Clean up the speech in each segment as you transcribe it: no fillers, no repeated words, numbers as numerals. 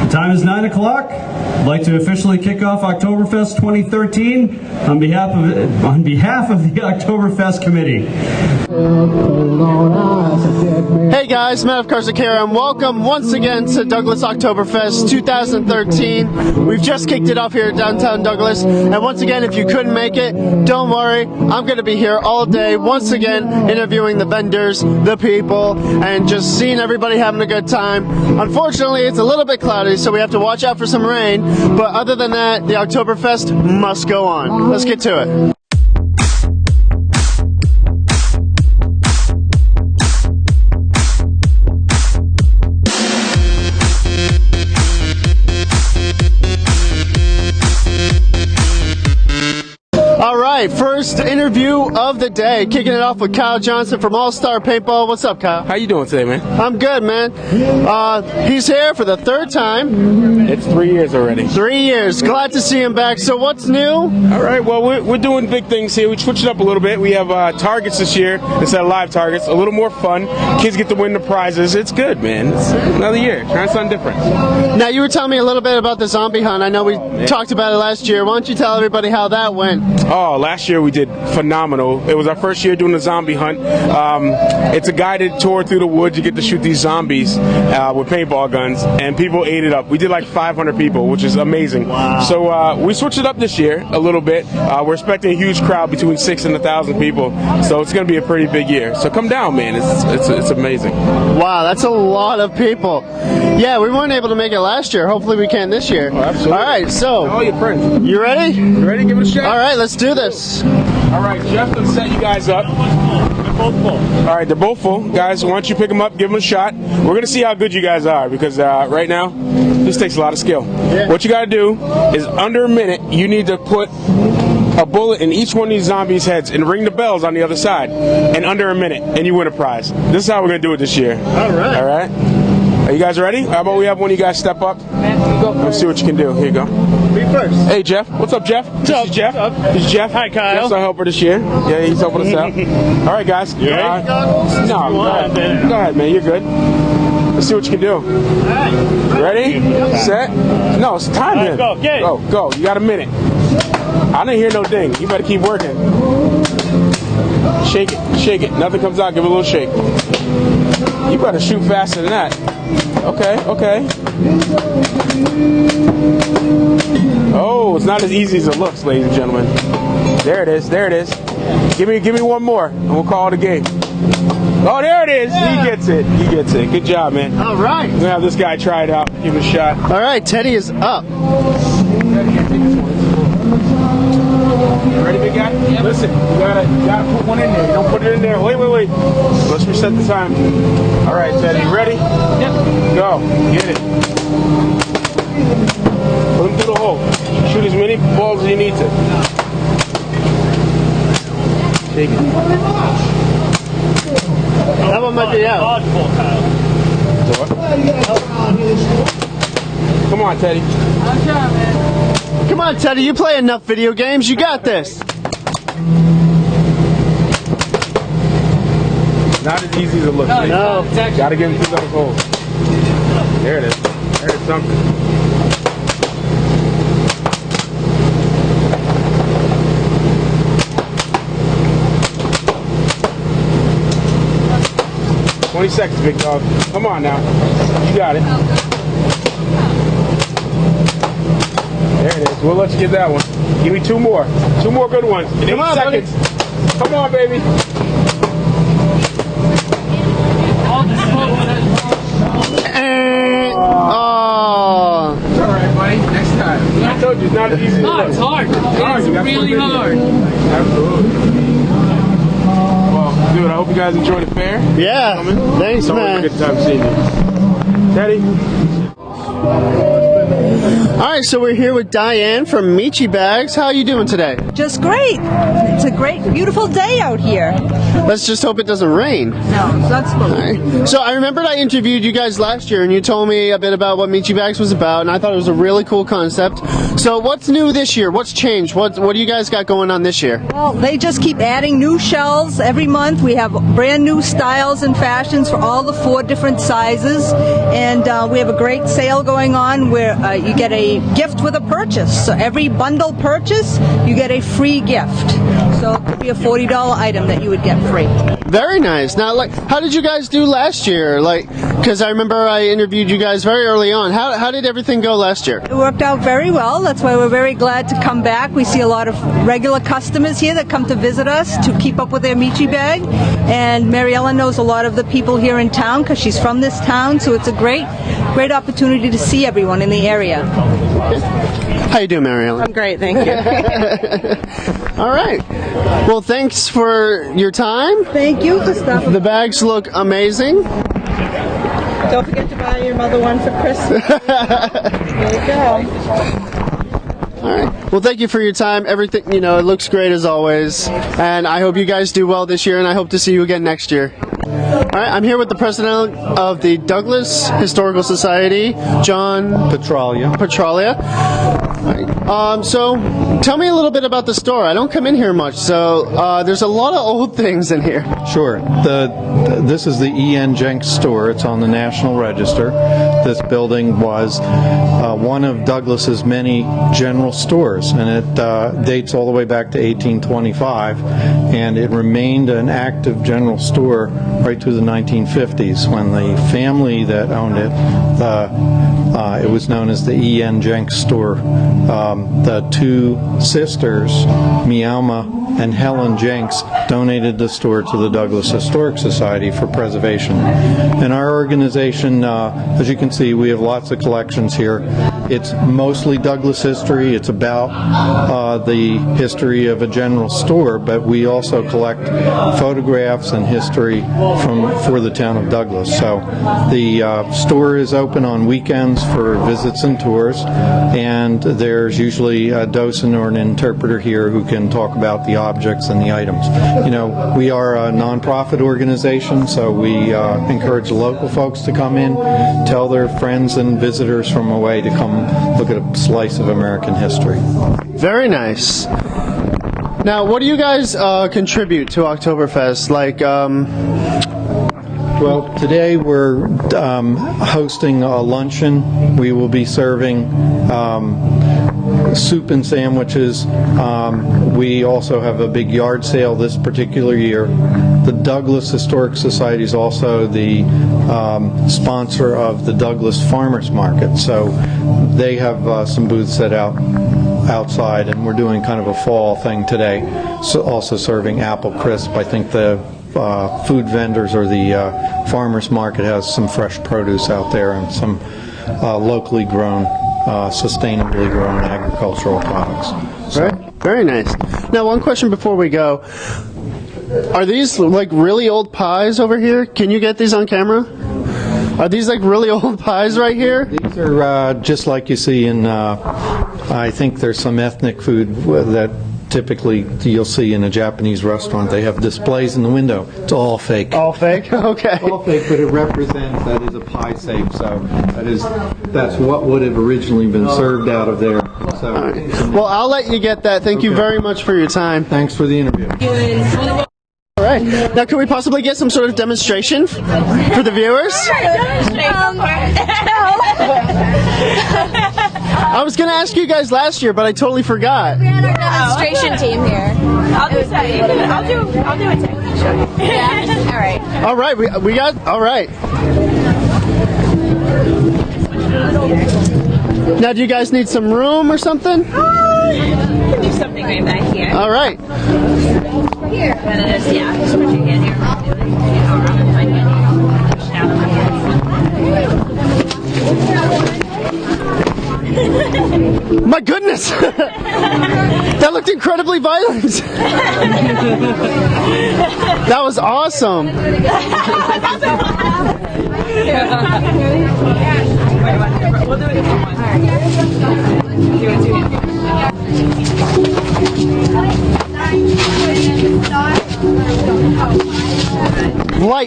The time is 9 o'clock. I'd like to officially kick off Oktoberfest 2013 on behalf of the Oktoberfest Committee. Hey guys, Matt Ofcarcik here, and welcome once again to Douglas Octoberfest 2013. We've just kicked it off here at downtown Douglas, and once again, if you couldn't make it, don't worry, I'm going to be here all day, once again, interviewing the vendors, the people, and just seeing everybody having a good time. Unfortunately, it's a little bit cloudy, so we have to watch out for some rain, but other than that, the Oktoberfest must go on. Let's get to it. Alright, first interview of the day. Kicking it off with Kyle Johnson from All Star Paintball. What's up, Kyle? How you doing today, man? I'm good, man. He's here for the third time. It's 3 years already. 3 years. Glad to see him back. So what's new? Alright, well, we're doing big things here. We switched it up a little bit. We have targets this year instead of live targets. A little more fun. Kids get to win the prizes. It's good, man. It's another year. Trying something different. Now, you were telling me a little bit about the zombie hunt. I know we talked about it last year. Why don't you tell everybody how that went? Oh, last year we did phenomenal. It was our first year doing the zombie hunt. It's a guided tour through the woods. You get to shoot these zombies with paintball guns, and people ate it up. We did like 500 people, which is amazing. Wow. So we switched it up this year a little bit. We're expecting a huge crowd, between 6,000 and 1,000 people. So it's going to be a pretty big year. So come down, man. It's amazing. Wow, that's a lot of people. Yeah, we weren't able to make it last year. Hopefully we can this year. Oh, absolutely. All right, so All your friends. you ready? You ready? Give it a shot. All right, let's do this. All right, Jeff, let's set you guys up. They're both full. All right, they're both full. Guys, why don't you pick them up, give them a shot. We're going to see how good you guys are because right now, this takes a lot of skill. Yeah. What you got to do is under a minute, you need to put a bullet in each one of these zombies' heads and ring the bells on the other side. And under a minute, and you win a prize. This is how we're going to do it this year. All right. All right? Are you guys ready? How about we have one of you guys step up? Let's see what you can do. Here you go. Me first. Hey, Jeff. What's up, Jeff? This is Jeff. This is Jeff. Hi, Kyle. Jeff's our helper this year. Yeah, he's helping us out. All right, guys. You ready? No, go ahead, man. You're good. Let's see what you can do. Ready? Set? No, it's time then. Go. Get it. Go. You got a minute. I didn't hear no ding. You better keep working. Shake it. Nothing comes out. Give it a little shake. You better shoot faster than that. Okay. Oh, it's not as easy as it looks, ladies and gentlemen. There it is. Give me one more, and we'll call it a game. Oh, there it is. Yeah. He gets it. Good job, man. All right. We're gonna have this guy try it out. Give it a shot. All right, Teddy is up. Ready, big guy? Yep. Listen, you gotta put one in there. You don't put it in there. Wait. Let's reset the time. All right, Teddy, you ready? Yep. Go. Get it. Put him through the hole. Shoot as many balls as you need to. Shake it. That one might be out. Come on, Teddy. Come on, Teddy. You play enough video games. You got this. Not as easy as it looks. No. Gotta get him through those holes. There it is. There's something. "20 seconds, big dog. Come on now. You got it. There it is. We'll let you get that one. Give me two more. Two more good ones. In 8 seconds. Buddy. Come on, baby. Oh. It's all right, buddy. Next time. I told you it's not as easy as it looks. It's hard. It's really hard. Absolutely. Well, dude, I hope you guys enjoyed the fair. Yeah. Thanks, It's always man. a good time seeing you. Teddy? All right, so we're here with Diane from Michi Bags. How are you doing today? Just great. It's a great, beautiful day out here. Let's just hope it doesn't rain. No, that's cool. Alright. So I remembered I interviewed you guys last year, and you told me a bit about what Michi Bags was about, and I thought it was a really cool concept. So what's new this year? What's changed? What do you guys got going on this year? Well, they just keep adding new shells every month. We have brand new styles and fashions for all the 4 different sizes, and we have a great sale going on where you get a gift with a purchase. So every bundle purchase, you get a free gift. So it could be a $40 item that you would get free. Very nice. Now, like, how did you guys do last year? Like, because I remember I interviewed you guys very early on. How did everything go last year? It worked out very well. That's why we're very glad to come back. We see a lot of regular customers here that come to visit us to keep up with their Michi bag. And Mary Ellen knows a lot of the people here in town because she's from this town. So it's a great opportunity to see everyone in the area. How you doing, Mary Ellen? I'm great, thank you. All right. Well, thanks for your time. Thank you for stopping. The bags look amazing. Don't forget to buy your mother one for Christmas. There you go. All right. Well, thank you for your time. Everything, it looks great as always. And I hope you guys do well this year, and I hope to see you again next year. All right. I'm here with the president of the Douglas Historical Society, John Petralia. So, tell me a little bit about the store. I don't come in here much, so there's a lot of old things in here. Sure. This is the E.N. Jenks store. It's on the National Register. This building was one of Douglas's many general stores, and it dates all the way back to 1825, and it remained an active general store right through the 1950s when the family that owned it, it was known as the E.N. Jenks store. The 2 sisters, Meowma and Helen Jenks, donated the store to the Douglas Historic Society for preservation. And our organization, as you can see, we have lots of collections here. It's mostly Douglas history. It's about the history of a general store, but we also collect photographs and history for the town of Douglas. So the store is open on weekends for visits and tours, and there's usually a docent or an interpreter here who can talk about the objects and the items. We are a nonprofit organization, so we encourage local folks to come in, tell their friends and visitors from away to come look at a slice of American history. Very nice. Now, what do you guys contribute to Oktoberfest? Well, today we're hosting a luncheon. We will be serving soup and sandwiches. We also have a big yard sale this particular year. The Douglas Historic Society is also the sponsor of the Douglas Farmers Market, so they have some booths set out outside, and we're doing kind of a fall thing today, so also serving apple crisp. I think the food vendors or the farmers market has some fresh produce out there and some locally grown, sustainably grown agricultural products. So. Very nice. Now, one question before we go. Are these like really old pies over here? Can you get these on camera? Are these like really old pies right here? These are just like you see in, I think there's some ethnic food that typically you'll see in a Japanese restaurant. They have displays in the window. It's all fake. All fake? Okay. All fake, but it represents, that is a pie shape, so that's what would have originally been served out of there. So, well, I'll let you get that. Thank you very much for your time. Thanks for the interview. All right. Now, can we possibly get some sort of demonstration for the viewers? I was going to ask you guys last year, but I totally forgot. We had our demonstration team here. I'll do it. I'll do it. Yeah? All right. All right. We got. All right. Now, do you guys need some room or something? We can do something right back here. All right. Here. Yeah, just put your hand here. I'll do it. I'll run with my hand. Push down on my hand. My goodness! That looked incredibly violent. That was awesome. We'll do it if you want.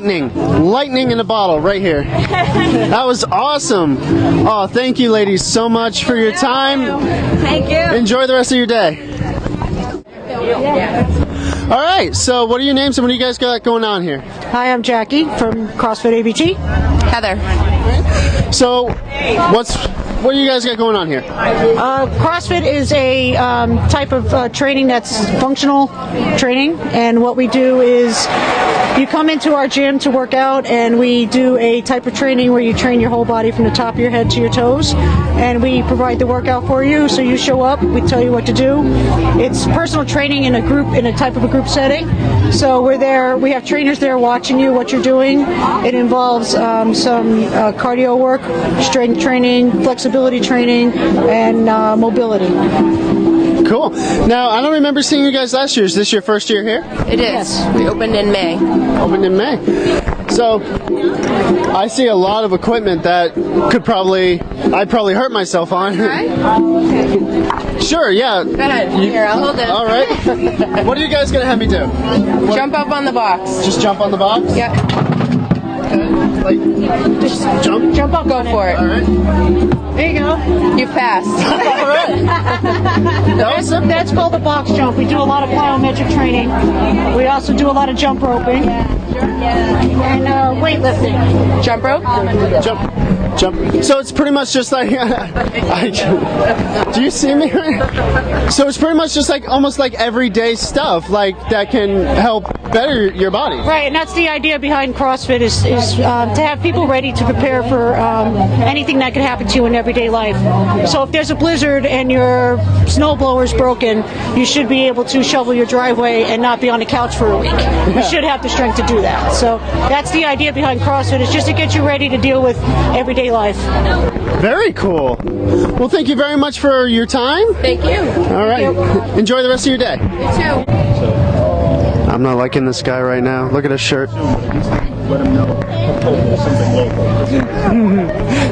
lightning in a bottle right here. That was awesome. Oh, thank you, ladies, so much for your time. Thank you. Enjoy the rest of your day. All right, so what are your names and what do you guys got going on here? Hi, I'm Jackie from CrossFit ABG. Heather. So, what do you guys got going on here? CrossFit is a type of training that's functional training, and what we do is you come into our gym to work out, and we do a type of training where you train your whole body from the top of your head to your toes, and we provide the workout for you. So you show up, we tell you what to do. It's personal training in a type of a group setting. So we're there. We have trainers there watching you, what you're doing. It involves some cardio work, strength training, flexibility training, and mobility. Cool. Now, I don't remember seeing you guys last year. Is this your first year here? It is. We opened in May. Opened in May. So, I see a lot of equipment that I'd probably hurt myself on. Sure, yeah. Go ahead. Here, I'll hold it. All right. What are you guys going to have me do? Jump up on the box. Just jump on the box? Yeah. Like, just jump up. Go for it. All right. There you go. You passed. All right. That's called the box jump. We do a lot of plyometric training. We also do a lot of jump roping and weightlifting. Jump rope? Jump. So it's pretty much just like, do you see me? So it's pretty much just like almost like everyday stuff like that can help better your body. Right, and that's the idea behind CrossFit is to have people ready to prepare for anything that could happen to you in everyday life. So if there's a blizzard and your snowblower's broken, you should be able to shovel your driveway and not be on the couch for a week. You should have the strength to do that. So that's the idea behind CrossFit, is just to get you ready to deal with everyday life. Very cool. Well, thank you very much for your time. Thank you. All right. Enjoy the rest of your day. You too. I'm not liking this guy right now. Look at his shirt.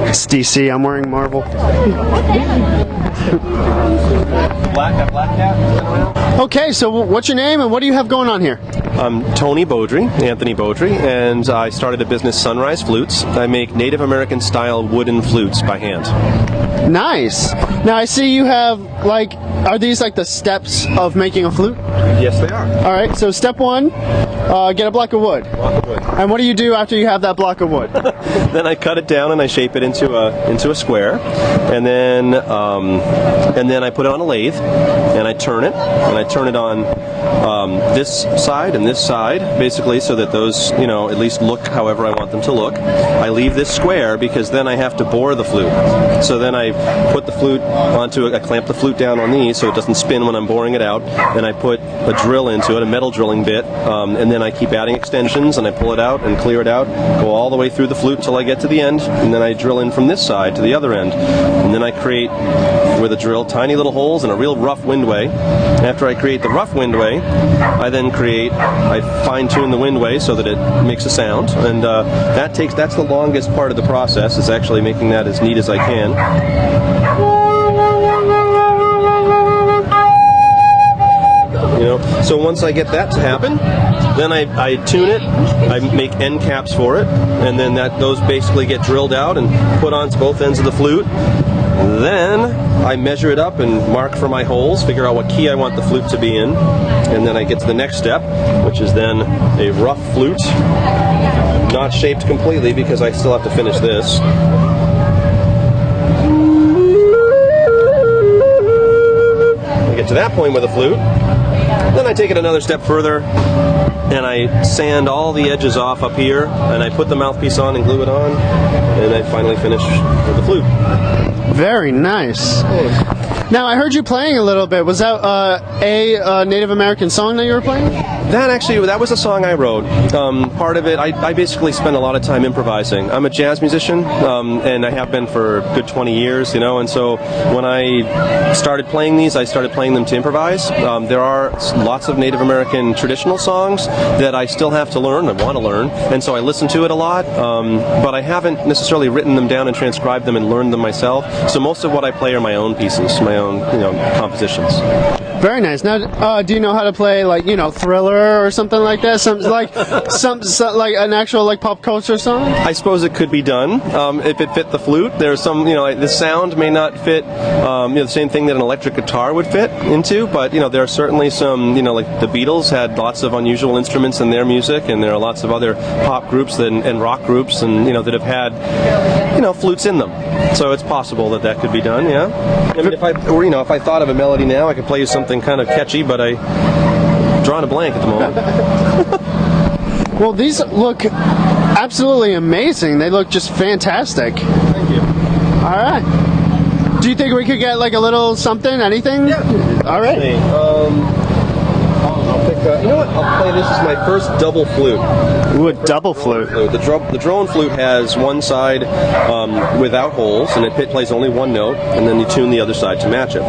It's DC. I'm wearing Marvel. Okay, so what's your name and what do you have going on here? I'm Tony Beaudry, Anthony Beaudry, and I started a business, Sunrise Flutes. I make Native American style wooden flutes by hand. Nice. Now I see you have are these like the steps of making a flute? Yes, they are. All right. So step one, get a block of wood. Block of wood. And what do you do after you have that block of wood? Then I cut it down and I shape it into a square, and then I put it on a lathe and I turn it on this side and this side, basically, so that those at least look however I want them to look. I leave this square because then I have to bore the flute. So then I put the flute I clamp the flute down on these so it doesn't spin when I'm boring it out. Then I put a drill into it, a metal drilling bit, and then I keep adding extensions and I pull it out and clear it out, go all the way through the flute until I get to the end, and then I drill in from this side to the other end. And then I create, with a drill, tiny little holes and a real rough windway. After I create the rough windway, I fine-tune the windway so that it makes a sound, and that's the longest part of the process, is actually making that as neat as I can. So once I get that to happen, then I tune it, I make end caps for it, and then those basically get drilled out and put onto both ends of the flute. Then I measure it up and mark for my holes, figure out what key I want the flute to be in, and then I get to the next step, which is then a rough flute, not shaped completely because I still have to finish this. I get to that point with a flute, then I take it another step further, and I sand all the edges off up here, and I put the mouthpiece on and glue it on, and I finally finish with the flute. Very nice. Now, I heard you playing a little bit. Was that a Native American song that you were playing? That was a song I wrote. Part of it, I basically spend a lot of time improvising. I'm a jazz musician, and I have been for a good 20 years, and so when I started playing these, I started playing them to improvise. There are lots of Native American traditional songs that I still have to learn, I want to learn, and so I listen to it a lot, but I haven't necessarily written them down and transcribed them and learned them myself, so most of what I play are my own pieces, my own compositions. Very nice. Now, do you know how to play like Thriller or something like that? Some like an actual like pop culture song? I suppose it could be done if it fit the flute. There's some the sound may not fit the same thing that an electric guitar would fit into, but there are certainly some like the Beatles had lots of unusual instruments in their music, and there are lots of other pop groups and rock groups and that have had flutes in them. So it's possible that could be done. Yeah. I mean, if I thought of a melody now, I could play you something kind of catchy, but I'm drawing a blank at the moment. Well, these look absolutely amazing. They look just fantastic. Thank you. All right. Do you think we could get like a little something, anything? Yeah. All right. I'll pick. You know what? I'll play this as my first double flute. Ooh, a double flute. The drone flute has one side without holes, and it plays only one note, and then you tune the other side to match it.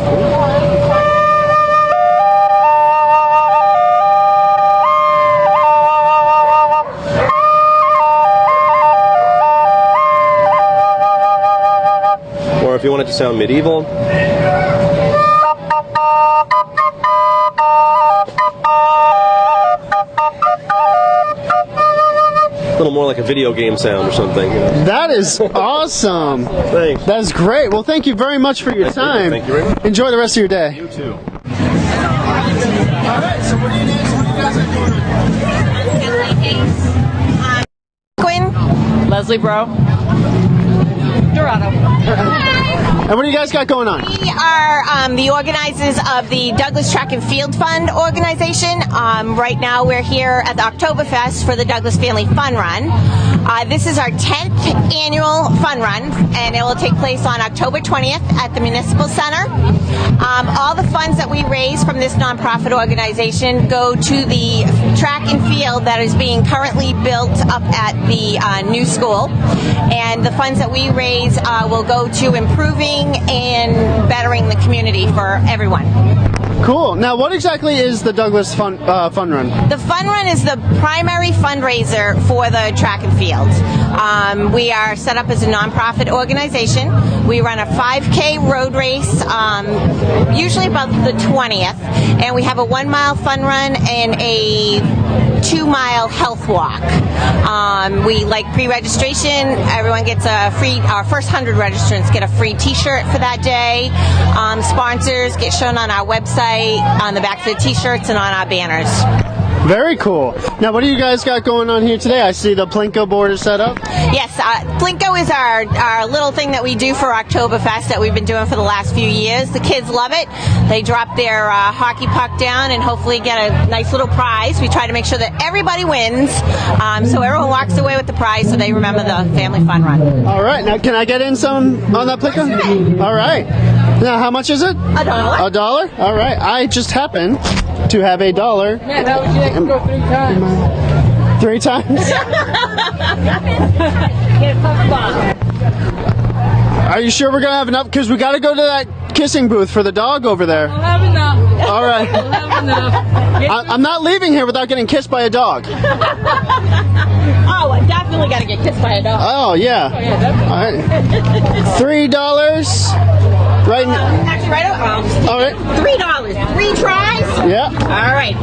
Or if you want it to sound medieval. A little more like a video game sound or something. That is awesome. Thanks. That's great. Well, thank you very much for your time. Thank you very much. Enjoy the rest of your day. You too. Quinn. Leslie Bro. Dorado. And what do you guys got going on? We are the organizers of the Douglas Track and Field Fund organization. Right now we're here at the Oktoberfest for the Douglas Family Fun Run. This is our 10th annual fun run, and it will take place on October 20th at the Municipal Center. All the funds that we raise from this nonprofit organization go to the track and field that is being currently built up at the new school. And the funds that we raise will go to improving and bettering the community for everyone. Cool. Now, what exactly is the Douglas Fun Run? The Fun Run is the primary fundraiser for the track and field. We are set up as a nonprofit organization. We run a 5K road race, usually about the 20th, and we have a 1 mile fun run and a 2 mile health walk. We like pre-registration. Everyone gets a free, our first 100 registrants get a free t-shirt for that day. Sponsors get shown on our website, on the back of the t-shirts and on our banners. Very cool. Now, what do you guys got going on here today? I see the Plinko board is set up. Yes, Plinko is our little thing that we do for Oktoberfest that we've been doing for the last few years. The kids love it. They drop their hockey puck down and hopefully get a nice little prize. We try to make sure that everybody wins, so everyone walks away with the prize so they remember the family fun run. All right. Now, can I get in some on that Plinko? All right. Now, how much is it? $1. $1? All right. I just happen to have $1. Man, how would you like to go 3 times? 3 times? Get a puff bomb. Are you sure we're going to have enough? Because we got to go to that kissing booth for the dog over there. We'll have enough. All right. We'll have enough. I'm not leaving here without getting kissed by a dog. Oh, I definitely got to get kissed by a dog. Oh, yeah. Oh, yeah, definitely. All right. $3. Right now. Actually, right up. All right. $3. 3 tries? Yeah. All right.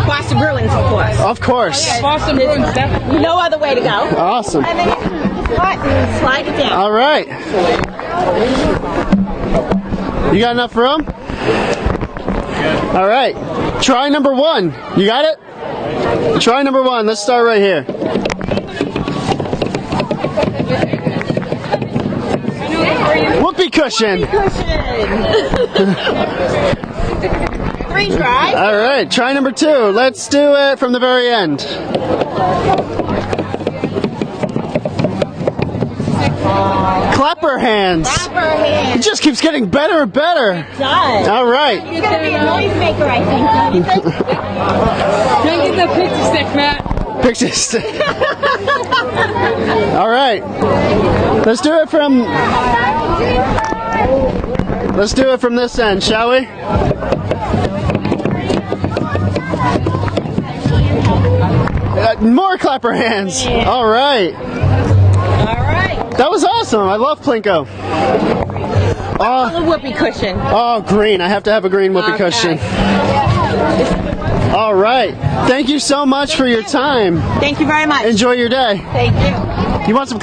Boston Bruins, of course. Of course. Boston Bruins, definitely. No other way to go. Awesome. And then you can slide it down. All right. You got enough room? All right. Try number 1. You got it? Try number 1. Let's start right here. Whoopee cushion. 3 tries. All right. Try number 2. Let's do it from the very end. Clapper hands. Clapper hands. It just keeps getting better and better. Done. All right. You're going to be a noisemaker, I think, don't you think? Can I get the picture stick, Matt? Picture stick. All right. Let's do it from. Let's do it from this end, shall we? More clapper hands. All right. All right. That was awesome. I love Plinko. A whoopee cushion. Oh, green. I have to have a green whoopee cushion. All right. Thank you so much for your time. Thank you very much. Enjoy your day. Thank you. You want some?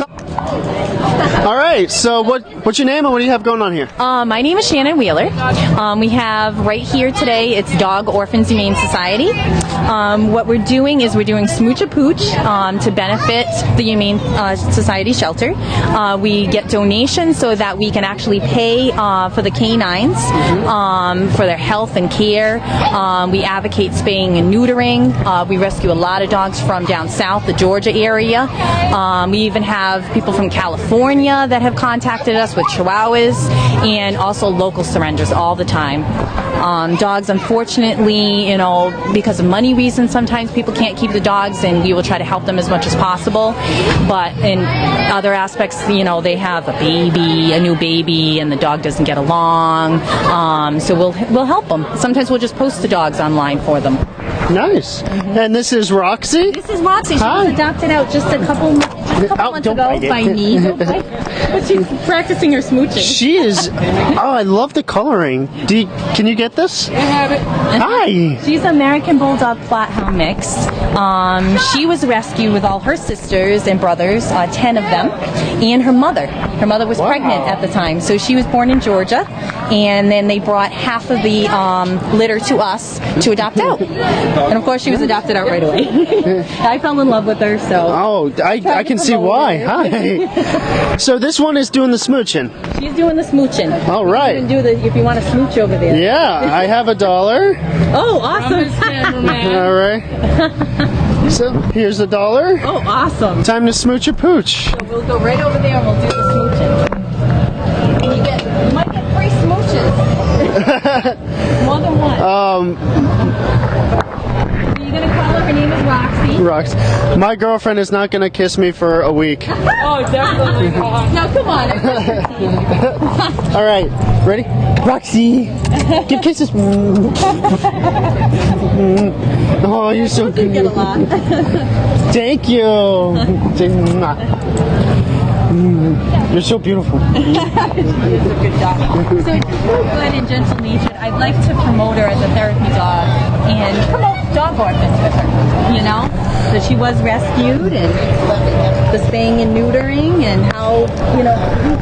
All right. So what's your name and what do you have going on here? My name is Shannon Wheeler. We have right here today, it's Dog Orphans Humane Society. What we're doing is we're doing Smooch a Pooch to benefit the Humane Society shelter. We get donations so that we can actually pay for the canines for their health and care. We advocate spaying and neutering. We rescue a lot of dogs from down south, the Georgia area. We even have people from California that have contacted us with chihuahuas, and also local surrenders all the time. Dogs, unfortunately, because of money reasons, sometimes people can't keep the dogs, and we will try to help them as much as possible. But in other aspects, they have a new baby, and the dog doesn't get along. So we'll help them. Sometimes we'll just post the dogs online for them. Nice. And this is Roxy? This is Roxy. She was adopted out just a couple months ago by me. But she's practicing her smooching. She is. Oh, I love the coloring. Can you get this? I have it. Hi. She's an American Bulldog Flathound mix. She was rescued with all her sisters and brothers, 10 of them, and her mother. Her mother was pregnant at the time, so she was born in Georgia, and then they brought half of the litter to us to adopt out. And of course, she was adopted out right away. I fell in love with her, so. Oh, I can see why. Hi. So this one is doing the smooching. She's doing the smooching. All right. You can do if you want to smooch over there. Yeah, I have $1. Oh, awesome. All right. So here's $1. Oh, awesome. Time to smooch a pooch. So we'll go right over there and we'll do the smooching. And you might get free smooches. More than one. So you're gonna call her. Her name is Roxy. Rox. My girlfriend is not gonna kiss me for a week. Oh, definitely not. No, come on. All right, ready? Roxy, give kisses. Oh, you're so cute. Get a lot. Thank you. You're so beautiful. She's a good dog. So she's so good and gentle natured. I'd like to promote her as a therapy dog and promote dog orphans with her, So she was rescued, and the spaying and neutering, and how, we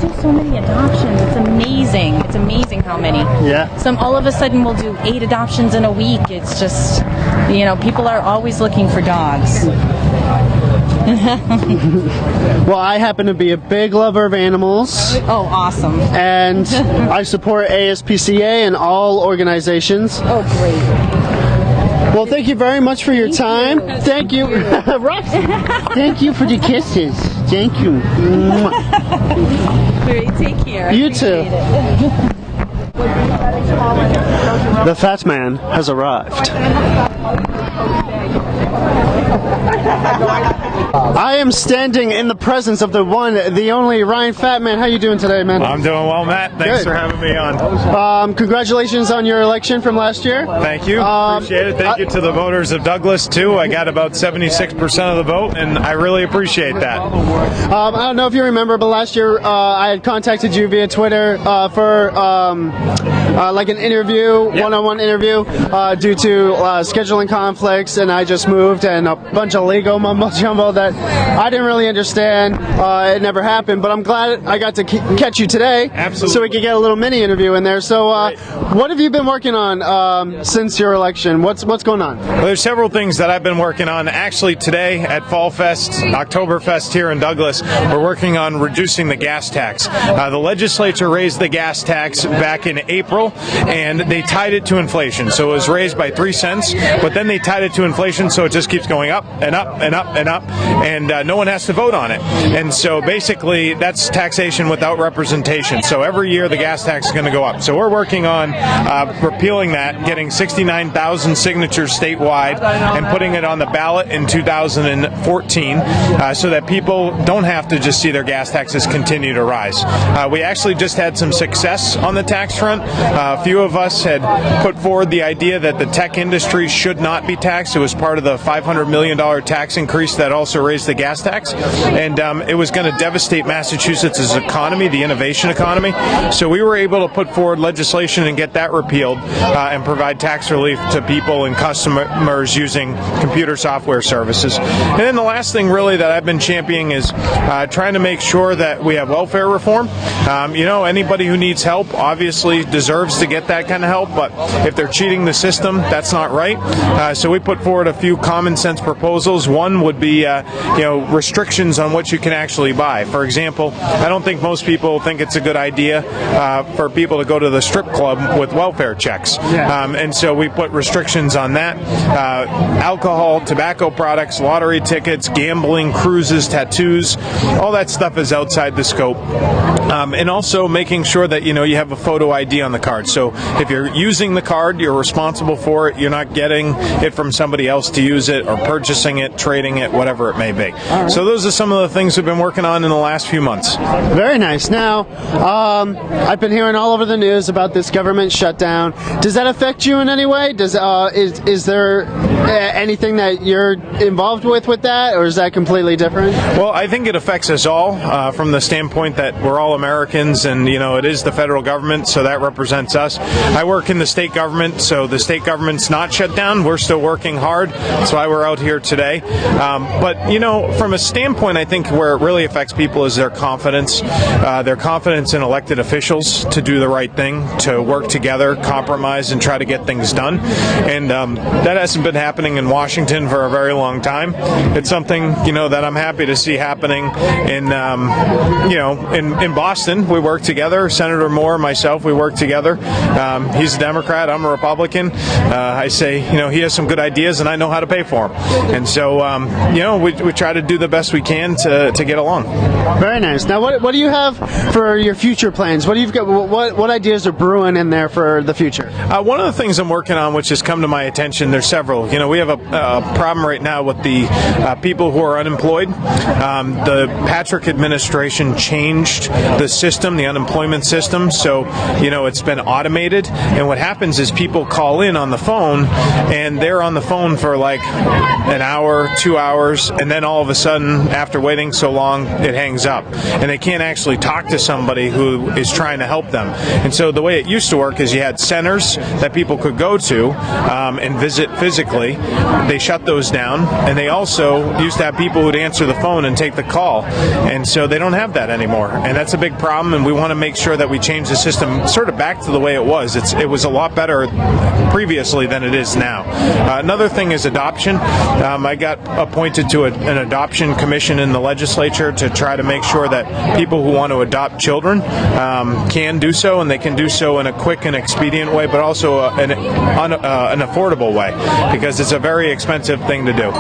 do so many adoptions. It's amazing. It's amazing how many. Yeah. All of a sudden we'll do 8 adoptions in a week. It's just, people are always looking for dogs. Well, I happen to be a big lover of animals. Oh, awesome. And I support ASPCA and all organizations. Oh, great. Well, thank you very much for your time. Thank you. Roxy, thank you for the kisses. Thank you. Great, take care. You too. The fat man has arrived. I am standing in the presence of the one, the only Ryan Fatman. How you doing today, man? I'm doing well, Matt. Thanks for having me on. Congratulations on your election from last year. Thank you. Appreciate it. Thank you to the voters of Douglas, too. I got about 76% of the vote, and I really appreciate that. I don't know if you remember, but last year I had contacted you via Twitter for like an interview, one-on-one interview, due to scheduling conflicts, and I just moved, and a bunch of legal mumbo-jumbo that I didn't really understand. It never happened, but I'm glad I got to catch you today. Absolutely. So we could get a little mini interview in there. So what have you been working on since your election? What's going on? Well, there's several things that I've been working on. Actually, today at Fall Fest, Octoberfest here in Douglas, we're working on reducing the gas tax. The legislature raised the gas tax back in April, and they tied it to inflation. So it was raised by 3 cents, but then they tied it to inflation, so it just keeps going up and up and up and up, and no one has to vote on it. And so basically, that's taxation without representation. So every year, the gas tax is going to go up. So we're working on repealing that, getting 69,000 signatures statewide, and putting it on the ballot in 2014, so that people don't have to just see their gas taxes continue to rise. We actually just had some success on the tax front. A few of us had put forward the idea that the tech industry should not be taxed. It was part of the $500 million $1 tax increase that also raised the gas tax, and it was going to devastate Massachusetts' economy, the innovation economy. So we were able to put forward legislation and get that repealed and provide tax relief to people and customers using computer software services. And then the last thing really that I've been championing is trying to make sure that we have welfare reform. Anybody who needs help obviously deserves to get that kind of help, but if they're cheating the system, that's not right. So we put forward a few common sense proposals. One would be restrictions on what you can actually buy. For example, I don't think most people think it's a good idea for people to go to the strip club with welfare checks. And so we put restrictions on that. Alcohol, tobacco products, lottery tickets, gambling, cruises, tattoos, all that stuff is outside the scope. And also making sure that you have a photo ID on the card. So if you're using the card, you're responsible for it. You're not getting it from somebody else to use it or purchasing it, trading it, whatever it may be. So those are some of the things we've been working on in the last few months. Very nice. Now, I've been hearing all over the news about this government shutdown. Does that affect you in any way? Is there anything that you're involved with that, or is that completely different? Well, I think it affects us all from the standpoint that we're all Americans, and it is the federal government, so that represents us. I work in the state government, so the state government's not shut down. We're still working hard. That's why we're out here today. But from a standpoint, I think where it really affects people is their confidence in elected officials to do the right thing, to work together, compromise, and try to get things done. And that hasn't been happening in Washington for a very long time. It's something that I'm happy to see happening in Boston. We work together. Senator Moore, myself, we work together. He's a Democrat. I'm a Republican. I say he has some good ideas, and I know how to pay for them. And so we try to do the best we can to get along. Very nice. Now, what do you have for your future plans? What do you've got? What ideas are brewing in there for the future? One of the things I'm working on, which has come to my attention, there's several. We have a problem right now with the people who are unemployed. The Patrick administration changed the system, the unemployment system, so it's been automated. And what happens is people call in on the phone, and they're on the phone for like an hour, 2 hours, and then all of a sudden, after waiting so long, it hangs up, and they can't actually talk to somebody who is trying to help them. And so the way it used to work is you had centers that people could go to and visit physically. They shut those down, and they also used to have people who'd answer the phone and take the call, and so they don't have that anymore, and that's a big problem. And we want to make sure that we change the system sort of back to the way it was. It was a lot better previously than it is now. Another thing is adoption. I got appointed to an adoption commission in the legislature to try to make sure that people who want to adopt children can do so, and they can do so in a quick and expedient way, but also an affordable way, because it's a very expensive thing to do.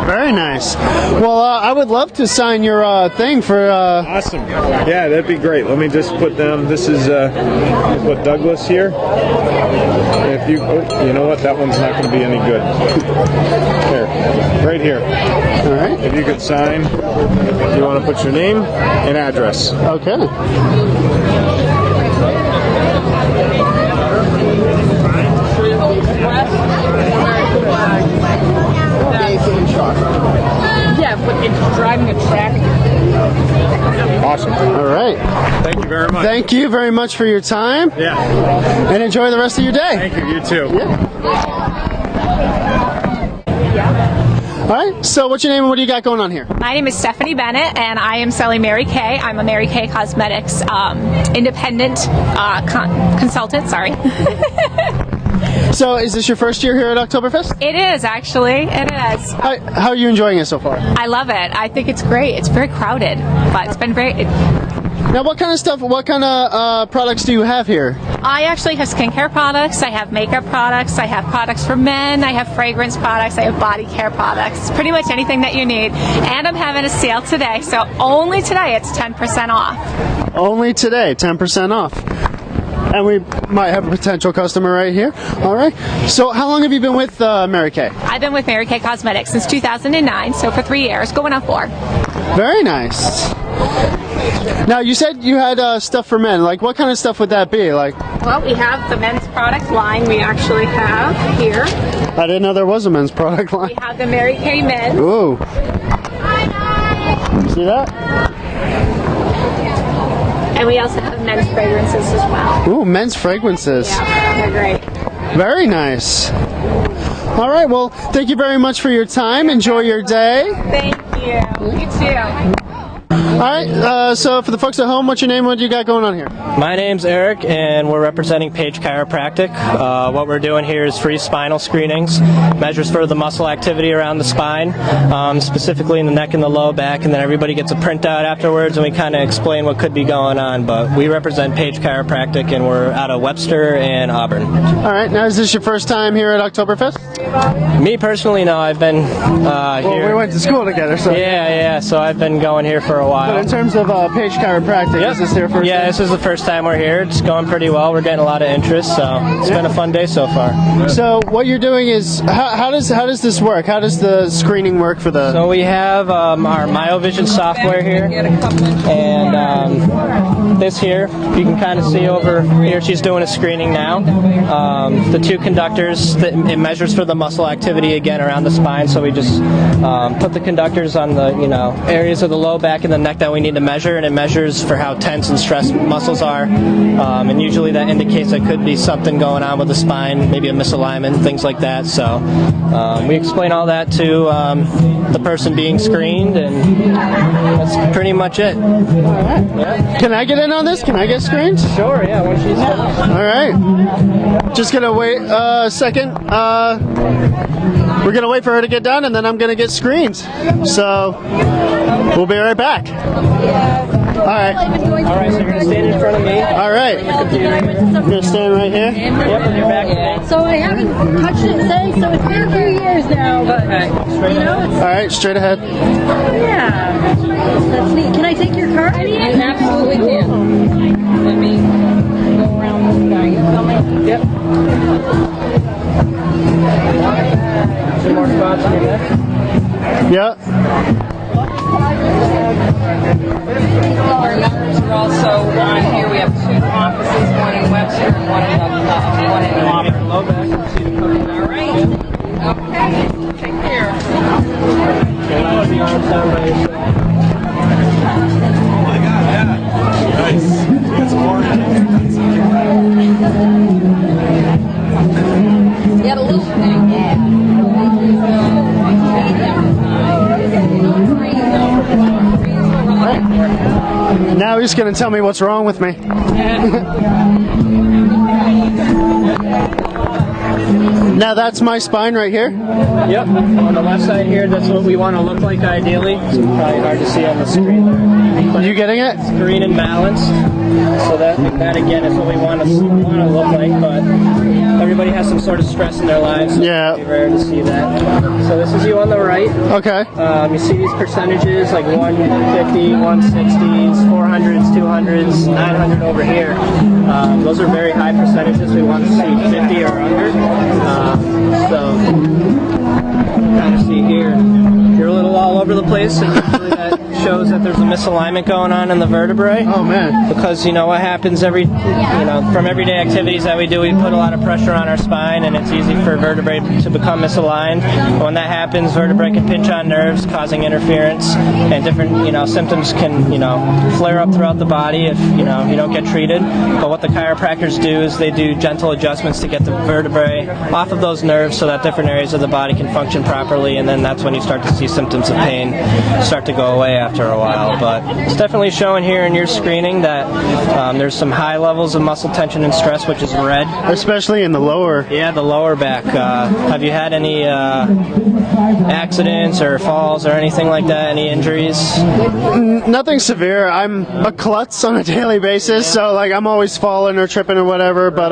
Very nice. Well, I would love to sign your thing for... Awesome. Yeah, that'd be great. Let me just put down, this is put Douglas here. If you know what, that one's not going to be any good. Here, right here. All right. If you could sign, you want to put your name and address. Okay. Yeah, but it's driving a tractor. Awesome. All right. Thank you very much. Thank you very much for your time. Yeah. And enjoy the rest of your day. Thank you. You too. Yeah. All right. So what's your name and what do you got going on here? My name is Stephanie Bennett, and I am selling Mary Kay. I'm a Mary Kay Cosmetics independent consultant. Sorry. So is this your first year here at Oktoberfest? It is, actually. It is. How are you enjoying it so far? I love it. I think it's great. It's very crowded, but it's been very... Now, what kind of products do you have here? I actually have skincare products. I have makeup products. I have products for men. I have fragrance products. I have body care products. Pretty much anything that you need. And I'm having a sale today, so only today it's 10% off. Only today, 10% off. And we might have a potential customer right here. All right. So how long have you been with Mary Kay? I've been with Mary Kay Cosmetics since 2009, so for 3 years, going on 4. Very nice. Now, you said you had stuff for men. Like, what kind of stuff would that be? Like, Well, we have the men's product line we actually have here. I didn't know there was a men's product line. We have the Mary Kay men. Ooh. See that? And we also have men's fragrances as well. Ooh, men's fragrances. Yeah, they're great. Very nice. All right, well, thank you very much for your time. Enjoy your day. Thank you. You too. All right, so for the folks at home, what's your name? What do you got going on here? My name's Eric, and we're representing Page Chiropractic. What we're doing here is free spinal screenings, measures for the muscle activity around the spine, specifically in the neck and the low back, and then everybody gets a printout afterwards, and we kind of explain what could be going on. But we represent Page Chiropractic, and we're out of Webster and Auburn. All right, now is this your first time here at Oktoberfest? Me personally, no. I've been here. We went to school together, so. Yeah, so I've been going here for a while. But in terms of Page Chiropractic, is this their first time? This is the first time we're here. It's going pretty well. We're getting a lot of interest, so it's been a fun day so far. So what you're doing is, how does this work? How does the screening work for the... So we have our MyoVision software here, and this here, you can kind of see over here, she's doing a screening now. The two conductors, it measures for the muscle activity again around the spine, so we just put the conductors on the areas of the low back and the neck that we need to measure, and it measures for how tense and stressed muscles are, and usually that indicates there could be something going on with the spine, maybe a misalignment, things like that. So we explain all that to the person being screened, and that's pretty much it. Yeah. Can I get in on this? Can I get screened? Sure, yeah. Once she's done. All right. Just gonna wait a second. We're gonna wait for her to get done, and then I'm gonna get screened. So we'll be right back. All right. All right. So you're gonna stand in front of me. All right. You're gonna stand right here. Yep. With your back to me. So I haven't touched it today, so it's been a few years now, but All right. Straight ahead. yeah. That's neat. Can I take your card? You absolutely can. Let me go around this guy. You tell me? Yep. Some more spots in your neck. Yep. Our numbers are also on here. We have two offices, one in Webster and one in Auburn. Low back. All right. Okay. Take care. Put the arms down by your side. You had a little thing. Now he's gonna tell me what's wrong with me. Now that's my spine right here? Yep. On the left side here, that's what we want to look like ideally. It's probably hard to see on the screen there. Are you getting it? Green and balanced. So that again is what we want to look like, but everybody has some sort of stress in their lives. So yeah. It's very rare to see that. So this is you on the right. Okay. You see these percentages like 150, 160s, 400s, 200s, 900 over here. Those are very high percentages. We want to see 50 or under. So kind of see here, you're a little all over the place, and usually that shows that there's a misalignment going on in the vertebrae. Oh man! Because what happens from everyday activities that we do, we put a lot of pressure on our spine, and it's easy for vertebrae to become misaligned. When that happens, vertebrae can pinch on nerves, causing interference, and different symptoms can flare up throughout the body if you don't get treated. But what the chiropractors do is they do gentle adjustments to get the vertebrae off of those nerves so that different areas of the body can function properly, and then that's when you start to see symptoms of pain start to go away after a while. But it's definitely showing here in your screening that there's some high levels of muscle tension and stress, which is red. Especially in the lower. Yeah, the lower back. Have you had any accidents or falls or anything like that? Any injuries? Nothing severe. I'm a klutz on a daily basis, so I'm always falling or tripping or whatever, but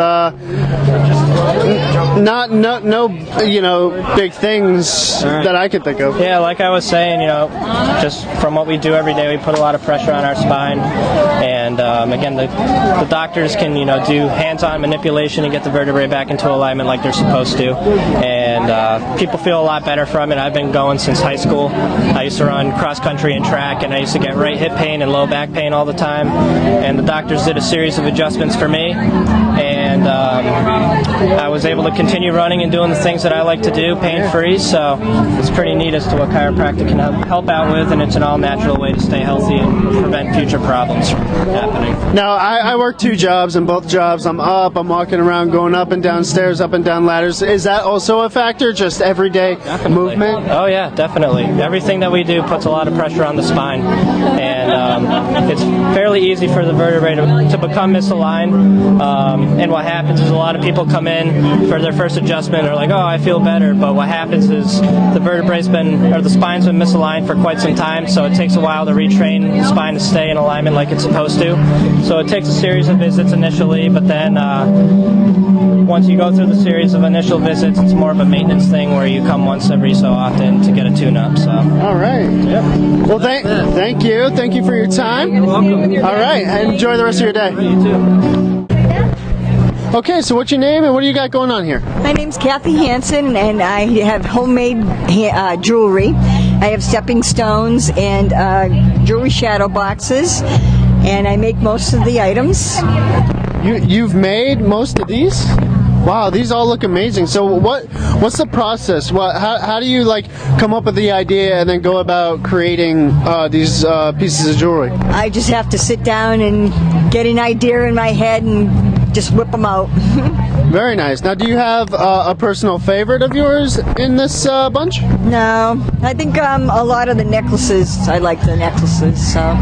no big things that I could think of. Yeah, like I was saying, just from what we we do every day. We put a lot of pressure on our spine, and again, the doctors can do hands-on manipulation and get the vertebrae back into alignment like they're supposed to, and people feel a lot better from it. I've been going since high school. I used to run cross-country and track, and I used to get right hip pain and low back pain all the time, and the doctors did a series of adjustments for me, and I was able to continue running and doing the things that I like to do pain-free, so it's pretty neat as to what chiropractic can help out with, and it's an all-natural way to stay healthy and prevent future problems from happening. Now, I work 2 jobs, and both jobs I'm walking around, going up and down stairs, up and down ladders. Is that also a factor, just everyday movement? Oh yeah, definitely. Everything that we do puts a lot of pressure on the spine, and it's fairly easy for the vertebrae to become misaligned, and what happens is a lot of people come in for their first adjustment and are like, oh, I feel better, but what happens is the spine's been misaligned for quite some time, so it takes a while to retrain the spine to stay in alignment like it's supposed to. So it takes a series of visits initially, but then once you go through the series of initial visits, it's more of a maintenance thing where you come once every so often to get a tune-up. So. All right. Yep. Well, thank you. Thank you for your time. You're welcome. All right. Enjoy the rest of your day. You too. Okay, so what's your name and what do you got going on here? My name's Kathy Hansen, and I have homemade jewelry. I have stepping stones and jewelry shadow boxes, and I make most of the items. You've made most of these? Wow, these all look amazing. So what's the process? How do you come up with the idea and then go about creating these pieces of jewelry? I just have to sit down and get an idea in my head and just whip them out. Very nice. Now, do you have a personal favorite of yours in this bunch? No, I think a lot of the necklaces. I like the necklaces. So.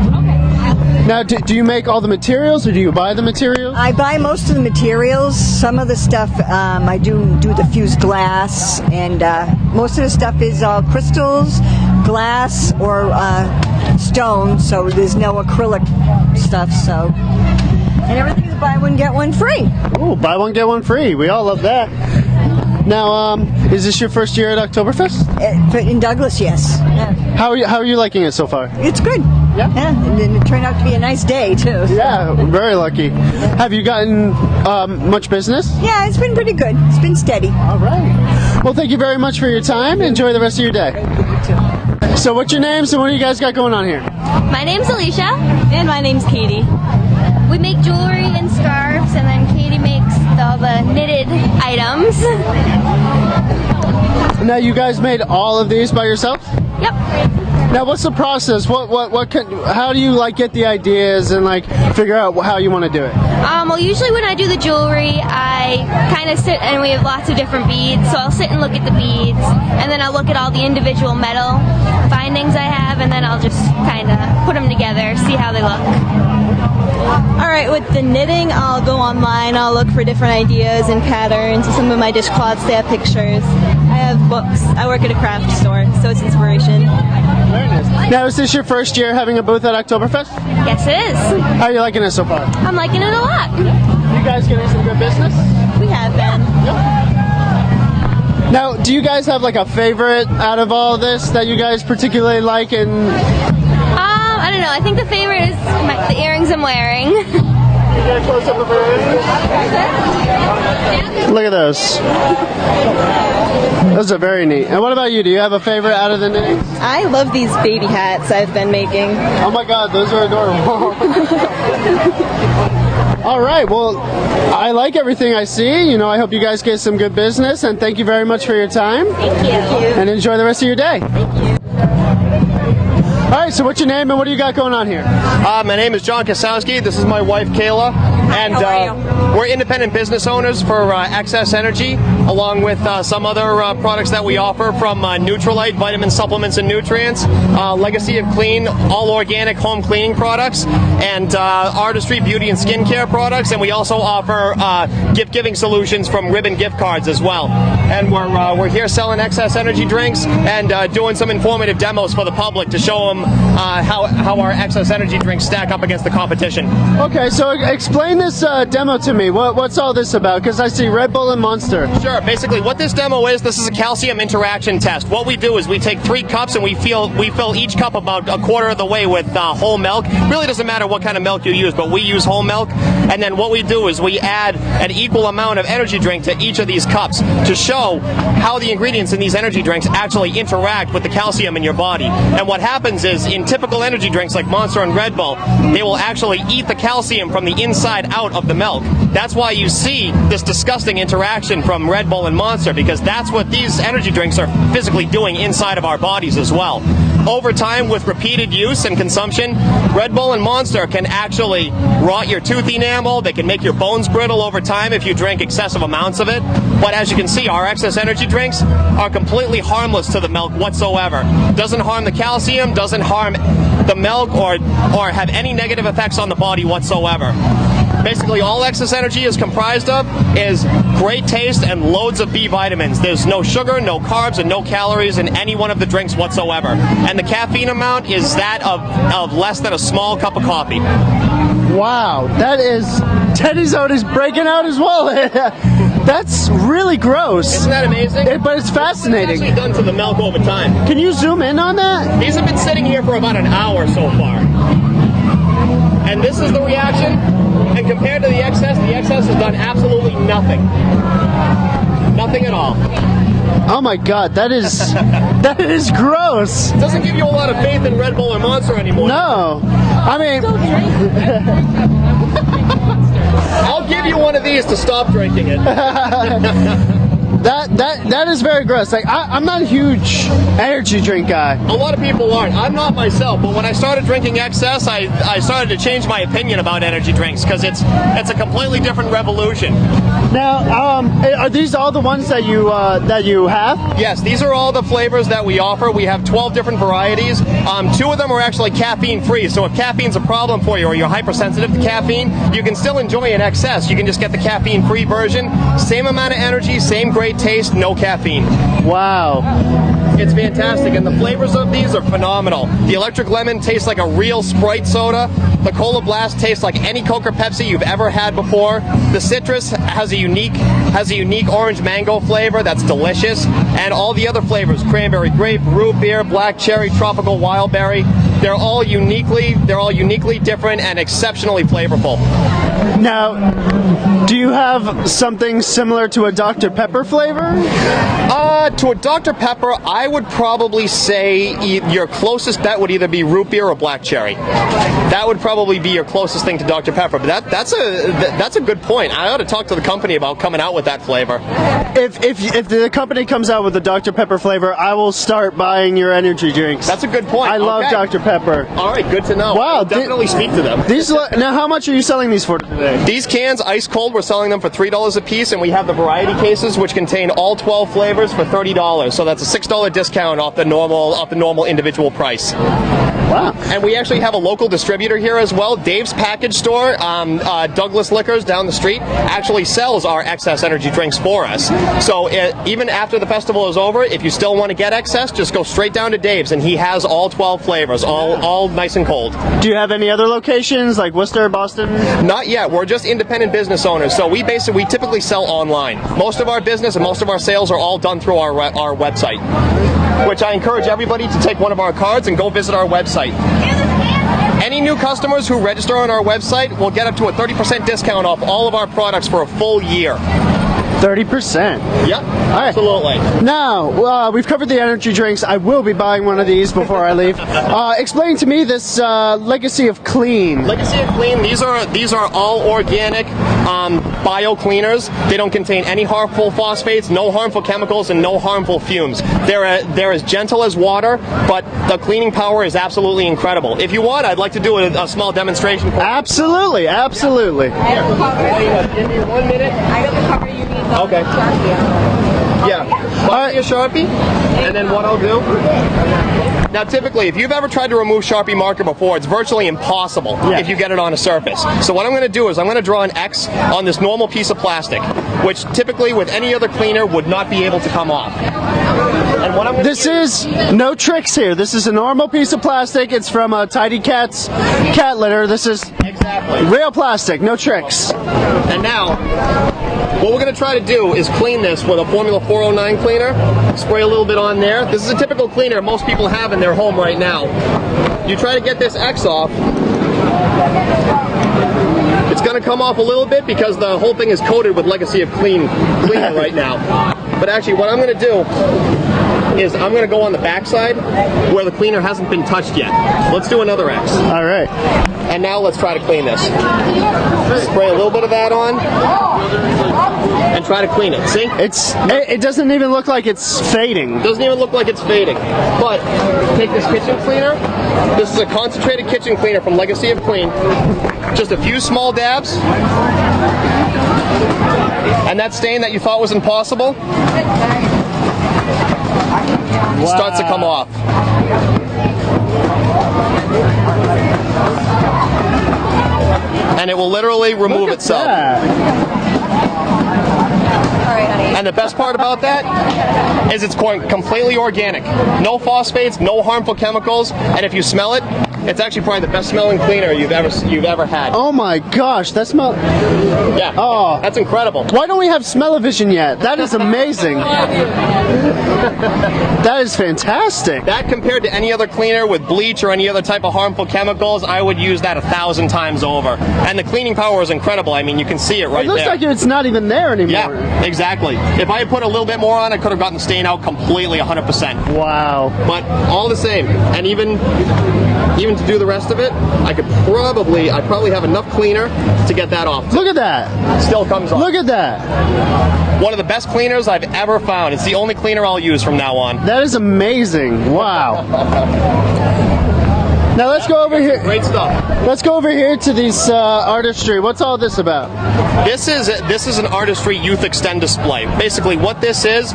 Now, do you make all the materials, or do you buy the materials? I buy most of the materials. Some of the stuff I do the fused glass, and most of the stuff is crystals, glass, or stone. So there's no acrylic stuff. So, and everything is buy one get one free. Oh, buy one get one free. We all love that. Now, is this your first year at Oktoberfest? In Douglas, yes. Yeah. How are you liking it so far? It's good. Yeah. And it turned out to be a nice day too. So. Yeah, very lucky. Have you gotten much business? Yeah, it's been pretty good. It's been steady. All right. Well, thank you very much for your time. Enjoy the rest of your day. You too. So, what's your names and what do you guys got going on here? My name's Alicia. And my name's Katie. We make jewelry and scarves, and then Katie makes all the knitted items. Now, you guys made all of these by yourself? Yep. Now, what's the process? How do you get the ideas and figure out how you want to do it? Well, usually when I do the jewelry, I kind of sit, and we have lots of different beads, so I'll sit and look at the beads, and then I'll look at all the individual metal findings I have, and then I'll just kind of put them together, see how they look. Alright, with the knitting, I'll go online, I'll look for different ideas and patterns. Some of my dishcloths, they have pictures. I have books. I work at a craft store, so it's inspiration. Very nice. Now, is this your first year having a booth at Oktoberfest? Yes, it is. How are you liking it so far? I'm liking it a lot. You guys getting some good business? We have been. Yep. Now, do you guys have a favorite out of all of this that you guys particularly like? And I don't know. I think the favorite is the earrings I'm wearing. Look at those. Those are very neat. And what about you? Do you have a favorite out of the knitting? I love these baby hats I've been making. Oh my god, those are adorable. All right, well, I like everything I see. I hope you guys get some good business, and thank you very much for your time. Thank you. And enjoy the rest of your day. Thank you. All right, so what's your name and what do you got going on here? My name is John Kasowski. This is my wife, Kayla. And we're independent business owners for Excess Energy, along with some other products that we offer from Neutralite, vitamin supplements and nutrients, Legacy of Clean, all organic home cleaning products, and Artistry beauty and skincare products. And we also offer gift-giving solutions from Ribbon gift cards as well. And we're here selling Excess Energy drinks and doing some informative demos for the public to show them how our Excess Energy drinks stack up against the competition. Okay, so explain this demo to me. What's all this about? Because I see Red Bull and Monster. Sure. Basically, what this demo is, this is a calcium interaction test. What we do is we take 3 cups and we fill each cup about a quarter of the way with whole milk. Really doesn't matter what kind of milk you use, but we use whole milk. And then what we do is we add an equal amount of energy drink to each of these cups to show how the ingredients in these energy drinks actually interact with the calcium in your body. And what happens is, in typical energy drinks like Monster and Red Bull, they will actually eat the calcium from the inside out of the milk. That's why you see this disgusting interaction from Red Bull and Monster, because that's what these energy drinks are physically doing inside of our bodies as well. Over time, with repeated use and consumption, Red Bull and Monster can actually rot your tooth enamel. They can make your bones brittle over time if you drink excessive amounts of it. But as you can see, our excess energy drinks are completely harmless to the milk whatsoever. Doesn't harm the calcium, doesn't harm the milk, or have any negative effects on the body whatsoever. Basically, all excess energy is comprised of is great taste and loads of B vitamins. There's no sugar, no carbs, and no calories in any one of the drinks whatsoever. And the caffeine amount is that of less than a small cup of coffee. Wow, that is... Teddy's out is breaking out his wallet. That's really gross. Isn't that amazing? But it's fascinating. It's actually done to the milk over time. Can you zoom in on that? These have been sitting here for about an hour so far. And this is the reaction. And compared to the excess has done absolutely nothing. Nothing at all. Oh my god, that is gross. It doesn't give you a lot of faith in Red Bull or Monster anymore. No. I mean... I'll give you one of these to stop drinking it. That is very gross. Like I'm not a huge energy drink guy. A lot of people aren't. I'm not myself, but when I started drinking excess, I started to change my opinion about energy drinks because it's a completely different revolution. Now, are these all the ones that you have? Yes, these are all the flavors that we offer. We have 12 different varieties. 2 of them are actually caffeine free. So if caffeine's a problem for you or you're hypersensitive to caffeine, you can still enjoy an excess. You can just get the caffeine free version. Same amount of energy, same great taste, no caffeine. Wow. It's fantastic, and the flavors of these are phenomenal. The electric lemon tastes like a real Sprite soda. The Cola Blast tastes like any Coke or Pepsi you've ever had before. The citrus has a unique orange mango flavor that's delicious, and all the other flavors, cranberry grape, root beer, black cherry, tropical wild berry, they're all uniquely different and exceptionally flavorful. Now, do you have something similar to a Dr. Pepper flavor? To a Dr. Pepper, I would probably say your closest bet would either be root beer or black cherry. That would probably be your closest thing to Dr. Pepper. But that's a good point. I ought to talk to the company about coming out with that flavor. If the company comes out with a Dr. Pepper flavor, I will start buying your energy drinks. That's a good point. I love Dr. Pepper. All right, good to know. Wow, I'll definitely speak to them. Now, how much are you selling these for today? These cans, ice cold, we're selling them for $3 a piece, and we have the variety cases, which contain all 12 flavors for $30. So that's a $6 discount off the normal individual price. Wow. And we actually have a local distributor here as well. Dave's Package Store, Douglas Liquors down the street, actually sells our excess energy drinks for us. So even after the festival is over, if you still want to get excess, just go straight down to Dave's, and he has all 12 flavors, all nice and cold. Do you have any other locations, like Worcester, Boston? Not yet. We're just independent business owners, so we typically sell online. Most of our business and most of our sales are all done through our website, which I encourage everybody to take one of our cards and go visit our website. Any new customers who register on our website will get up to a 30% discount off all of our products for a full year. 30%? Yep, absolutely. Now, we've covered the energy drinks. I will be buying one of these before I leave. Explain to me this Legacy of Clean. Legacy of Clean, these are all organic bio cleaners. They don't contain any harmful phosphates, no harmful chemicals, and no harmful fumes. They're as gentle as water, but the cleaning power is absolutely incredible. If you want, I'd like to do a small demonstration. Absolutely. Here, give me 1 minute. I got the cover you need. Okay. Yeah. Buy me a Sharpie, and then what I'll do... Now, typically, if you've ever tried to remove Sharpie marker before, it's virtually impossible if you get it on a surface. So what I'm going to do is I'm going to draw an X on this normal piece of plastic, which typically with any other cleaner would not be able to come off. And what I'm going to This is no tricks here. This is a normal piece of plastic. It's from a Tidy Cat's cat litter. This is real plastic, no tricks. And now, what we're going to try to do is clean this with a Formula 409 cleaner. Spray a little bit on there. This is a typical cleaner most people have in their home right now. You try to get this X off. It's going to come off a little bit because the whole thing is coated with Legacy of Cleaner right now. But actually, what I'm going to do is I'm going to go on the backside where the cleaner hasn't been touched yet. Let's do another X. All right. And now let's try to clean this. Spray a little bit of that on and try to clean it. See? It doesn't even look like it's fading. It doesn't even look like it's fading. But take this kitchen cleaner. This is a concentrated kitchen cleaner from Legacy of Clean. Just a few small dabs. And that stain that you thought was impossible starts to come off. And it will literally remove itself. And the best part about that is it's completely organic. No phosphates, no harmful chemicals, and if you smell it, it's actually probably the best smelling cleaner you've ever had. Oh my gosh, that smells... Yeah, oh, that's incredible. Why don't we have smell-o-vision yet? That is amazing. That is fantastic. That compared to any other cleaner with bleach or any other type of harmful chemicals, I would use that 1,000 times over. And the cleaning power is incredible. I mean, you can see it right there. It looks like it's not even there anymore. Yeah, exactly. If I had put a little bit more on, I could have gotten the stain out completely 100%. Wow. But all the same, and even to do the rest of it, I probably have enough cleaner to get that off. Look at that. Still comes off. Look at that. One of the best cleaners I've ever found. It's the only cleaner I'll use from now on. That is amazing. Wow. Now let's go over here. Great stuff. Let's go over here to these artistry. What's all this about? This is an artistry youth extend display. Basically, what this is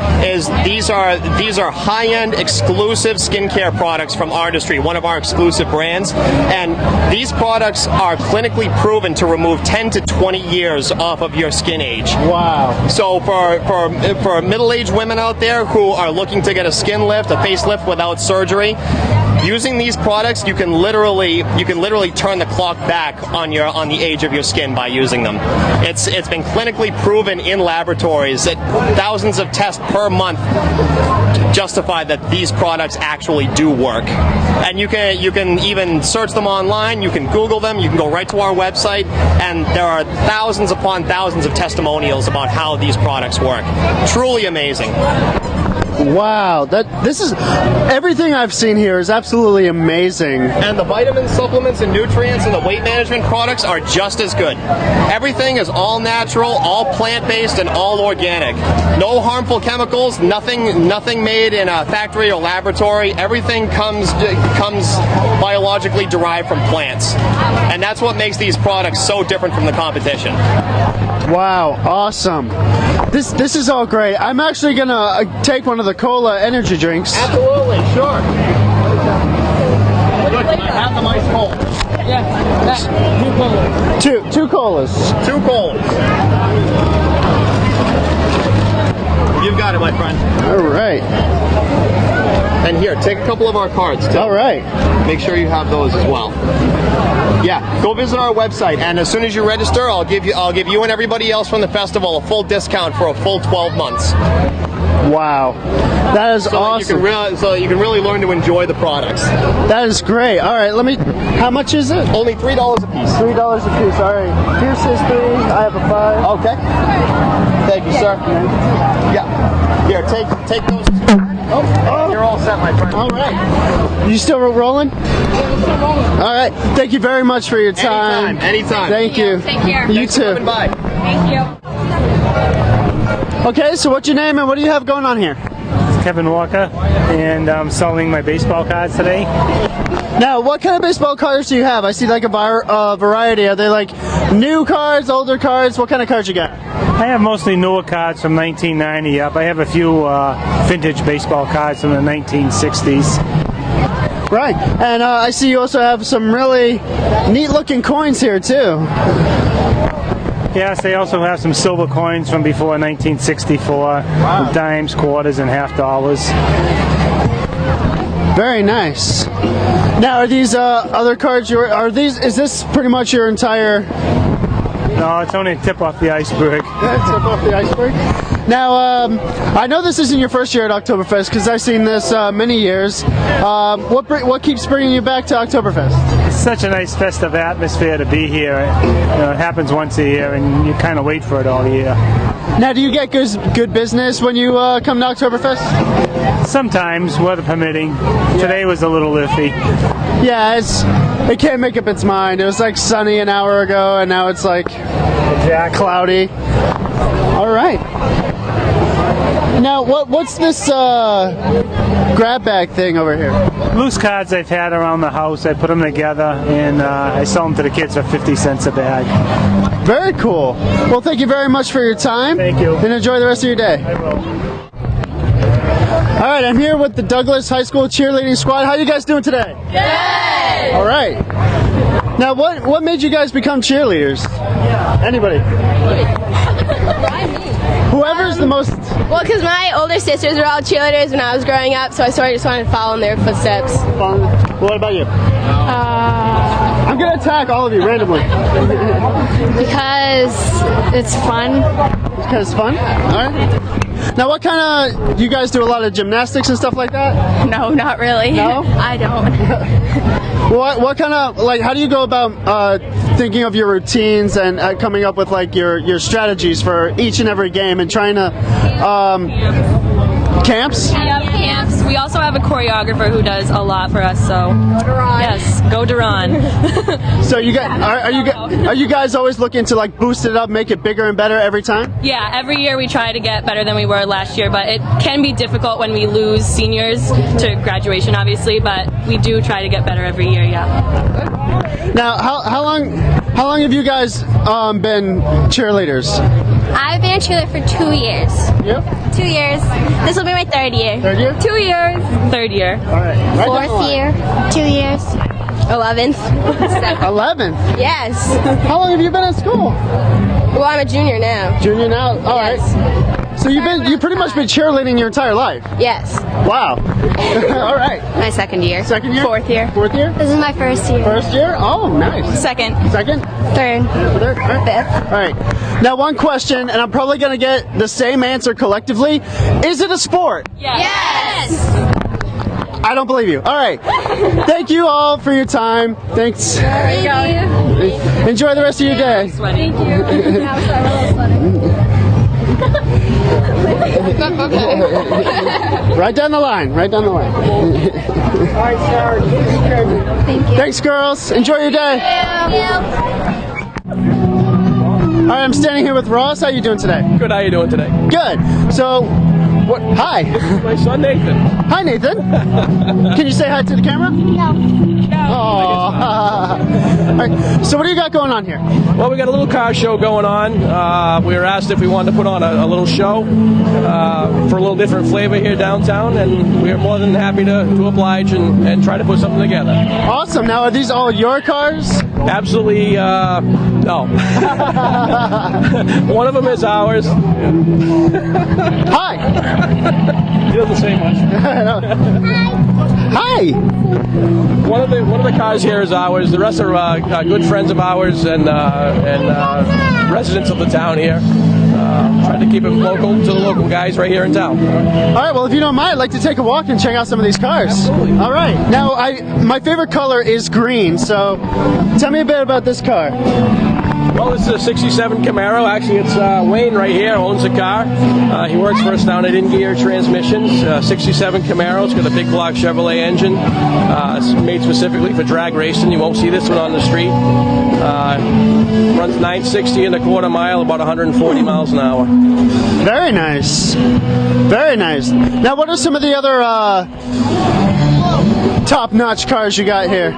these are high-end exclusive skincare products from Artistry, one of our exclusive brands, and these products are clinically proven to remove 10 to 20 years off of your skin age. Wow. So for middle-aged women out there who are looking to get a skin lift, a facelift without surgery, using these products, you can literally turn the clock back on the age of your skin by using them. It's been clinically proven in laboratories that thousands of tests per month justify that these products actually do work. And you can even search them online, you can Google them, you can go right to our website, and there are thousands upon thousands of testimonials about how these products work. Truly amazing. Wow, this is everything I've seen here is absolutely amazing. And the vitamins, supplements, and nutrients and the weight management products are just as good. Everything is all natural, all plant-based, and all organic. No harmful chemicals, nothing made in a factory or laboratory. Everything comes biologically derived from plants. And that's what makes these products so different from the competition. Wow, awesome. This is all great. I'm actually gonna take one of the cola energy drinks. Absolutely, sure. Good, I have them ice cold. Yeah, Two colas. 2 colas. You've got it, my friend. All right. And here, take a couple of our cards, too. All right. Make sure you have those as well. Yeah, go visit our website, and as soon as you register, I'll give you and everybody else from the festival a full discount for a full 12 months. Wow, that is awesome. So you can really learn to enjoy the products. That is great. All right, how much is it? Only $3 a piece. $3 a piece. All right. Here's his 3. I have a 5. Okay. Thank you, sir. Yeah. Here, take those 2. Oh, you're all set, my friend. All right. You still rolling? All right. Thank you very much for your time. Anytime. Thank you. Take care. You Thanks too. for coming by. Thank you. Okay, so what's your name and what do you have going on here? Kevin Walker, and I'm selling my baseball cards today. Now, what kind of baseball cards do you have? I see like a variety. Are they like new cards, older cards? What kind of cards you got? I have mostly newer cards from 1990 up. I have a few vintage baseball cards from the 1960s. Right, and I see you also have some really neat looking coins here too. Yes, they also have some silver coins from before 1964, with dimes, quarters, and half dollars. Very nice. Now, are these other cards? Is this pretty much your entire? No, it's only a tip off the iceberg. Yeah, tip off the iceberg. Now, I know this isn't your first year at Oktoberfest because I've seen this many years. What keeps bringing you back to Oktoberfest? It's such a nice festive atmosphere to be here. It happens once a year, and you kind of wait for it all year. Now, do you get good business when you come to Oktoberfest? Sometimes, weather permitting. Today was a little iffy. Yeah, it can't make up its mind. It was like sunny an hour ago, and now it's like cloudy. All right. Now, what's this grab bag thing over here? Loose cards I've had around the house. I put them together, and I sell them to the kids for 50 cents a bag. Very cool. Well, thank you very much for your time. Thank you. And enjoy the rest of your day. I will. All right, I'm here with the Douglas High School cheerleading squad. How you guys doing today? Good! All right. Now, what made you guys become cheerleaders? Anybody? Whoever's the most... Well, because my older sisters were all cheerleaders when I was growing up, so I sort of just wanted to follow in their footsteps. What about you? I'm going to attack all of you randomly. Because it's fun. Because it's fun? All right. Now, what kind of... You guys do a lot of gymnastics and stuff like that? No, not really. No? I don't. What kind of, like, how do you go about thinking of your routines and coming up with, like, your strategies for each and every game and trying to, camps? Yeah, camps. We also have a choreographer who does a lot for us, so. Go Duran. Yes, go Duran. So you guys, are you guys always looking to, like, boost it up, make it bigger and better every time? Yeah, every year we try to get better than we were last year, but it can be difficult when we lose seniors to graduation, obviously, but we do try to get better every year, yeah. Now, how long have you guys been cheerleaders? I've been a cheerleader for 2 years. Yep. 2 years. This will be my third year. Third year? 2 years. Third year. All right. Right down the Fourth line. year. 2 years. 11th. 11th? Yes. How long have you been at school? Well, I'm a junior now. Junior now? All right. So you pretty much been cheerleading your entire life? Yes. Wow. All right. My second year. Second year? Fourth year. Fourth year? This is my first year. First year? Oh, nice. Second. Second? Third. Third? All right. Fifth. All right. Now, one question, and I'm probably going to get the same answer collectively. Is it a sport? Yes. I don't believe you. All right. Thank you all for your time. Thanks. There you go. Enjoy the rest of your day. Thank Right down the line. Right down the line. Thank you. Thanks, girls. Enjoy your day. All right, I'm standing here with Ross. How you doing today? Good. How you doing today? Good. So, what? Hi. This is my son Nathan. Hi, Nathan. Can you say hi to the camera? No. All right. So, what do you got going on here? Well, we got a little car show going on. We were asked if we wanted to put on a little show for a little different flavor here downtown, and we are more than happy to oblige and try to put something together. Awesome. Now, are these all your cars? Absolutely, no. One of them is ours. Hi. He doesn't say much. Hi. One of the cars here is ours. The rest are good friends of ours and residents of the town here. Trying to keep it local to the local guys right here in town. All right. Well, if you don't mind, I'd like to take a walk and check out some of these cars. Absolutely. All right. Now, my favorite color is green. So, tell me a bit about this car. Well, this is a 67 Camaro. Actually, it's Wayne right here owns the car. He works for us down at In Gear Transmissions. 67 Camaro. It's got a big block Chevrolet engine. It's made specifically for drag racing. You won't see this one on the street. Runs 960 in a quarter mile, about 140 miles an hour. Very nice. Very nice. Now, what are some of the other top-notch cars you got here?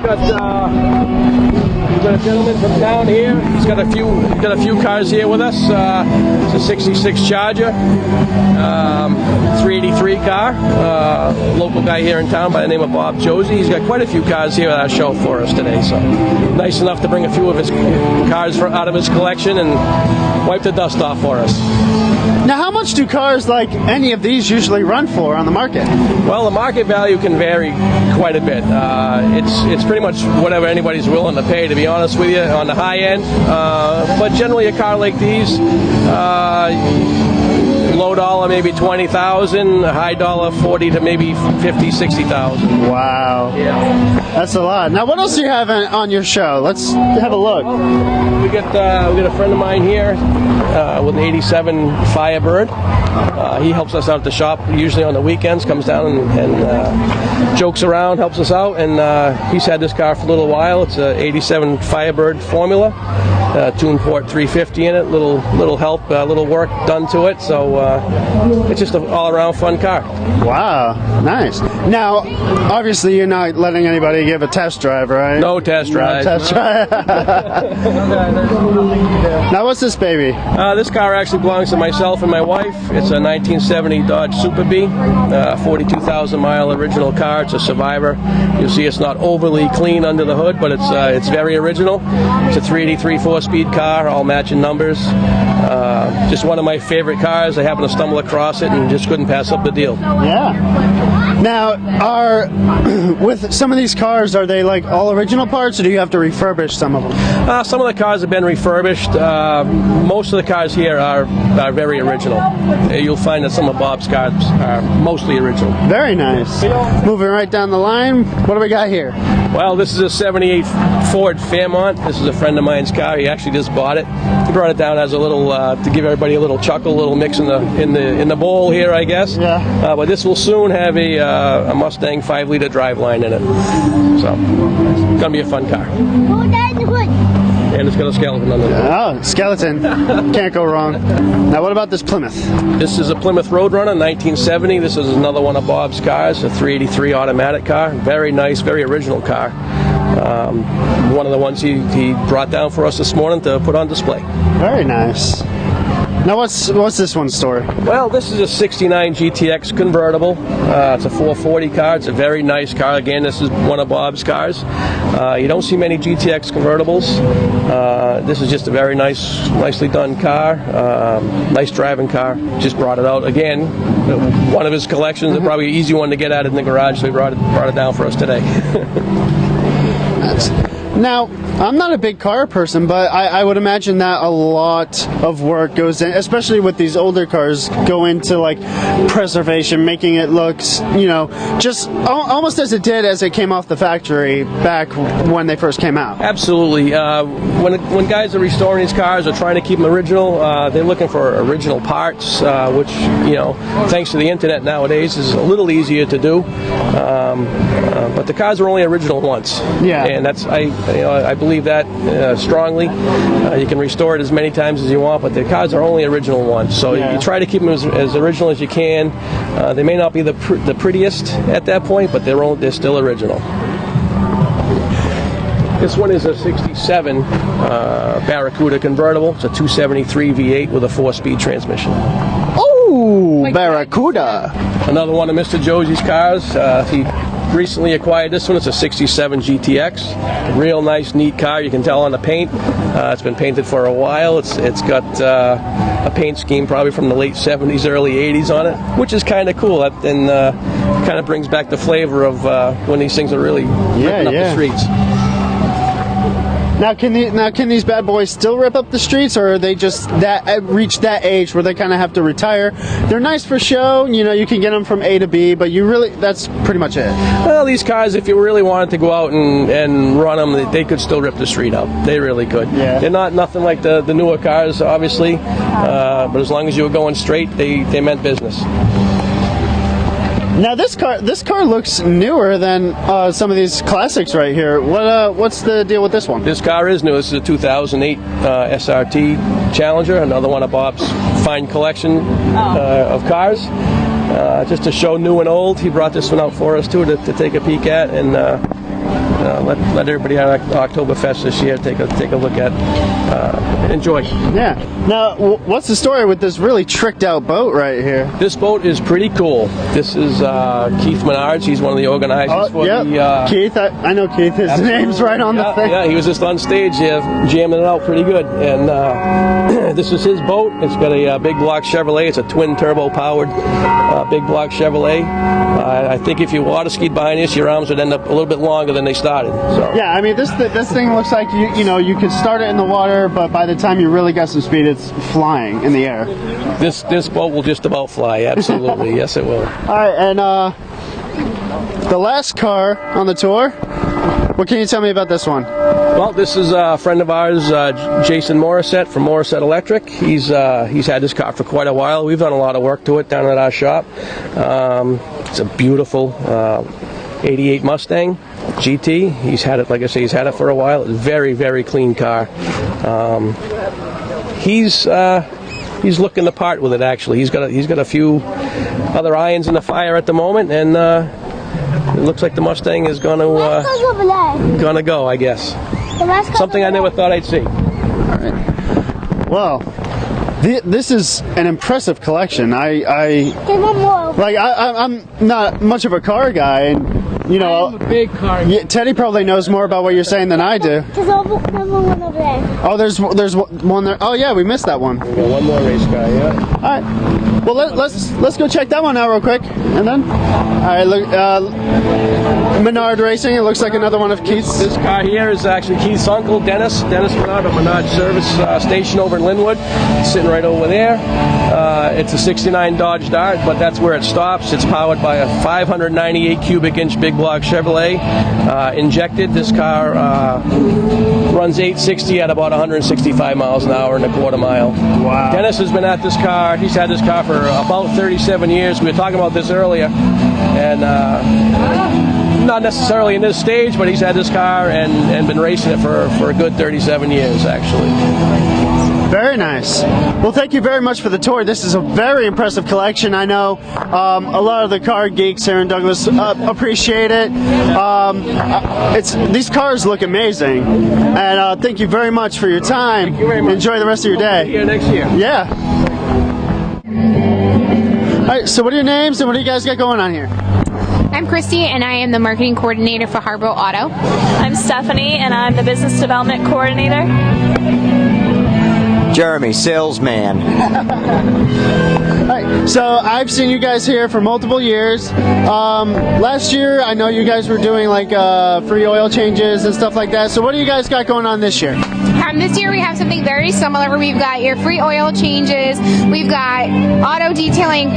We've got a gentleman from down here. He's got a few cars here with us. It's a '66 Charger, 383 car. Local guy here in town by the name of Bob Josie. He's got quite a few cars here at our show for us today. So nice enough to bring a few of his cars out of his collection and wipe the dust off for us. Now, how much do cars like any of these usually run for on the market? Well, the market value can vary quite a bit. It's pretty much whatever anybody's willing to pay, to be honest with you, on the high end. But generally, a car like these, low dollar maybe $20,000, high dollar $40,000 to maybe $50,000, $60,000. Wow. Yeah. That's a lot. Now, what else do you have on your show? Let's have a look. We got a friend of mine here with an '87 Firebird. He helps us out at the shop usually on the weekends, comes down and jokes around, helps us out, and he's had this car for a little while. It's a '87 Firebird Formula, Tune Port 350 in it, little help, little work done to it, so it's just an all-around fun car. Wow, nice. Now, obviously you're not letting anybody give a test drive, right? No test drive. No test drive. Now, what's this baby? This car actually belongs to myself and my wife. It's a 1970 Dodge Super Bee, 42,000 mile original car. It's a Survivor. You'll see it's not overly clean under the hood, but it's very original. It's a 383 4-speed car, all matching numbers. Just one of my favorite cars. I happened to stumble across it and just couldn't pass up the deal. Yeah. Now, with some of these cars, are they like all original parts, or do you have to refurbish some of them? Some of the cars have been refurbished. Most of the cars here are very original. You'll find that some of Bob's cars are mostly original. Very nice. Moving right down the line, what do we got here? Well, this is a '78 Ford Fairmont. This is a friend of mine's car. He actually just bought it. He brought it down as a little to give everybody a little chuckle, a little mix in the bowl here, I guess. Yeah. But this will soon have a Mustang 5-liter driveline in it. So it's gonna be a fun car. And it's got a skeleton under it. Oh, skeleton. Can't go wrong. Now, what about this Plymouth? This is a Plymouth Roadrunner, 1970. This is another one of Bob's cars, a 383 automatic car. Very nice, very original car. One of the ones he brought down for us this morning to put on display. Very nice. Now, what's this one's story? Well, this is a '69 GTX convertible. It's a 440 car. It's a very nice car. Again, this is one of Bob's cars. You don't see many GTX convertibles. This is just a very nicely done car. Nice driving car. Just brought it out. Again, one of his collections. Probably an easy one to get out in the garage, so he brought it down for us today. Now, I'm not a big car person, but I would imagine that a lot of work goes in, especially with these older cars, go into like preservation, making it look, just almost as it did as it came off the factory back when they first came out. Absolutely. When guys are restoring these cars or trying to keep them original, they're looking for original parts, which, thanks to the internet nowadays, is a little easier to do. But the cars are only original once. Yeah. And that's I believe that strongly. You can restore it as many times as you want, but the cars are only original once. So you try to keep them as original as you can. They may not be the prettiest at that point, but they're still original. This one is a '67 Barracuda convertible. It's a 273 V8 with a 4-speed transmission. Oh, Barracuda! Another one of Mr. Josie's cars. He recently acquired this one. It's a '67 GTX. Real nice, neat car. You can tell on the paint. It's been painted for a while. It's got a paint scheme probably from the late '70s, early '80s on it, which is kind of cool. And kind of brings back the flavor of when these things are really ripping up the streets. Now, can these bad boys still rip up the streets, or are they just reach that age where they kind of have to retire? They're nice for show, you can get them from A to B, but that's pretty much it. Well, these cars, if you really wanted to go out and run them, they could still rip the street up. They really could. Yeah. They're nothing like the newer cars, obviously, but as long as you were going straight, they meant business. Now this car looks newer than some of these classics right here. What's the deal with this one? This car is new. This is a 2008 SRT Challenger, another one of Bob's fine collection of cars. Just to show new and old, he brought this one out for us too to take a peek at, and let everybody at Oktoberfest this year take a look at, enjoy. Yeah. Now, what's the story with this really tricked out boat right here? This boat is pretty cool. This is Keith Menards. He's one of the organizers for the. Keith, I know Keith. His name's right on the thing. Yeah, he was just on stage jamming it out pretty good. And this is his boat. It's got a big block Chevrolet. It's a twin turbo powered big block Chevrolet. I think if you water skied behind this, your arms would end up a little bit longer than they started. So. Yeah, I mean this thing looks like you could start it in the water, but by the time you really got some speed, it's flying in the air. This boat will just about fly. Absolutely, yes, it will. All right, and the last car on the tour. What can you tell me about this one? Well, this is a friend of ours, Jason Morissette from Morissette Electric. He's had this car for quite a while. We've done a lot of work to it down at our shop. It's a beautiful 88 Mustang GT. He's had it, like I say, he's had it for a while. It's a very, very clean car. He's looking the part with it. Actually, he's got a few other irons in the fire at the moment, and it looks like the Mustang is gonna go, I guess. Something I never thought I'd see. All right. Well, this is an impressive collection. I'm not much of a car guy, and I'm a big car guy. Yeah, Teddy probably knows more about what you're saying than I do. There's one over there. Oh, there's one there. Oh yeah, we missed that one. We got one more race car, yeah. All right. Well, let's go check that one out real quick, and then. All right, look. Menard Racing. It looks like another one of Keith's. This car here is actually Keith's uncle, Dennis Menard, of Menard Service Station over in Linwood. It's sitting right over there. It's a '69 Dodge Dart, but that's where it stops. It's powered by a 598 cubic inch big block Chevrolet injected. This car runs 860 at about 165 miles an hour and a quarter mile. Wow. Dennis has been at this car. He's had this car for about 37 years. We were talking about this earlier, and not necessarily in this stage, but he's had this car and been racing it for a good 37 years, actually. Very nice. Well, thank you very much for the tour. This is a very impressive collection. I know a lot of the car geeks here in Douglas appreciate it. These cars look amazing. And thank you very much for your time. Thank you very much. Enjoy the rest of your day. See you next year. Yeah. All right, so what are your names and what do you guys got going on here? I'm Christy, and I am the marketing coordinator for Harborough Auto. I'm Stephanie, and I'm the business development coordinator. Jeremy, salesman. Right, so I've seen you guys here for multiple years. Last year, I know you guys were doing like free oil changes and stuff like that. So what do you guys got going on this year? This year we have something very similar. We've got your free oil changes. We've got auto detailing,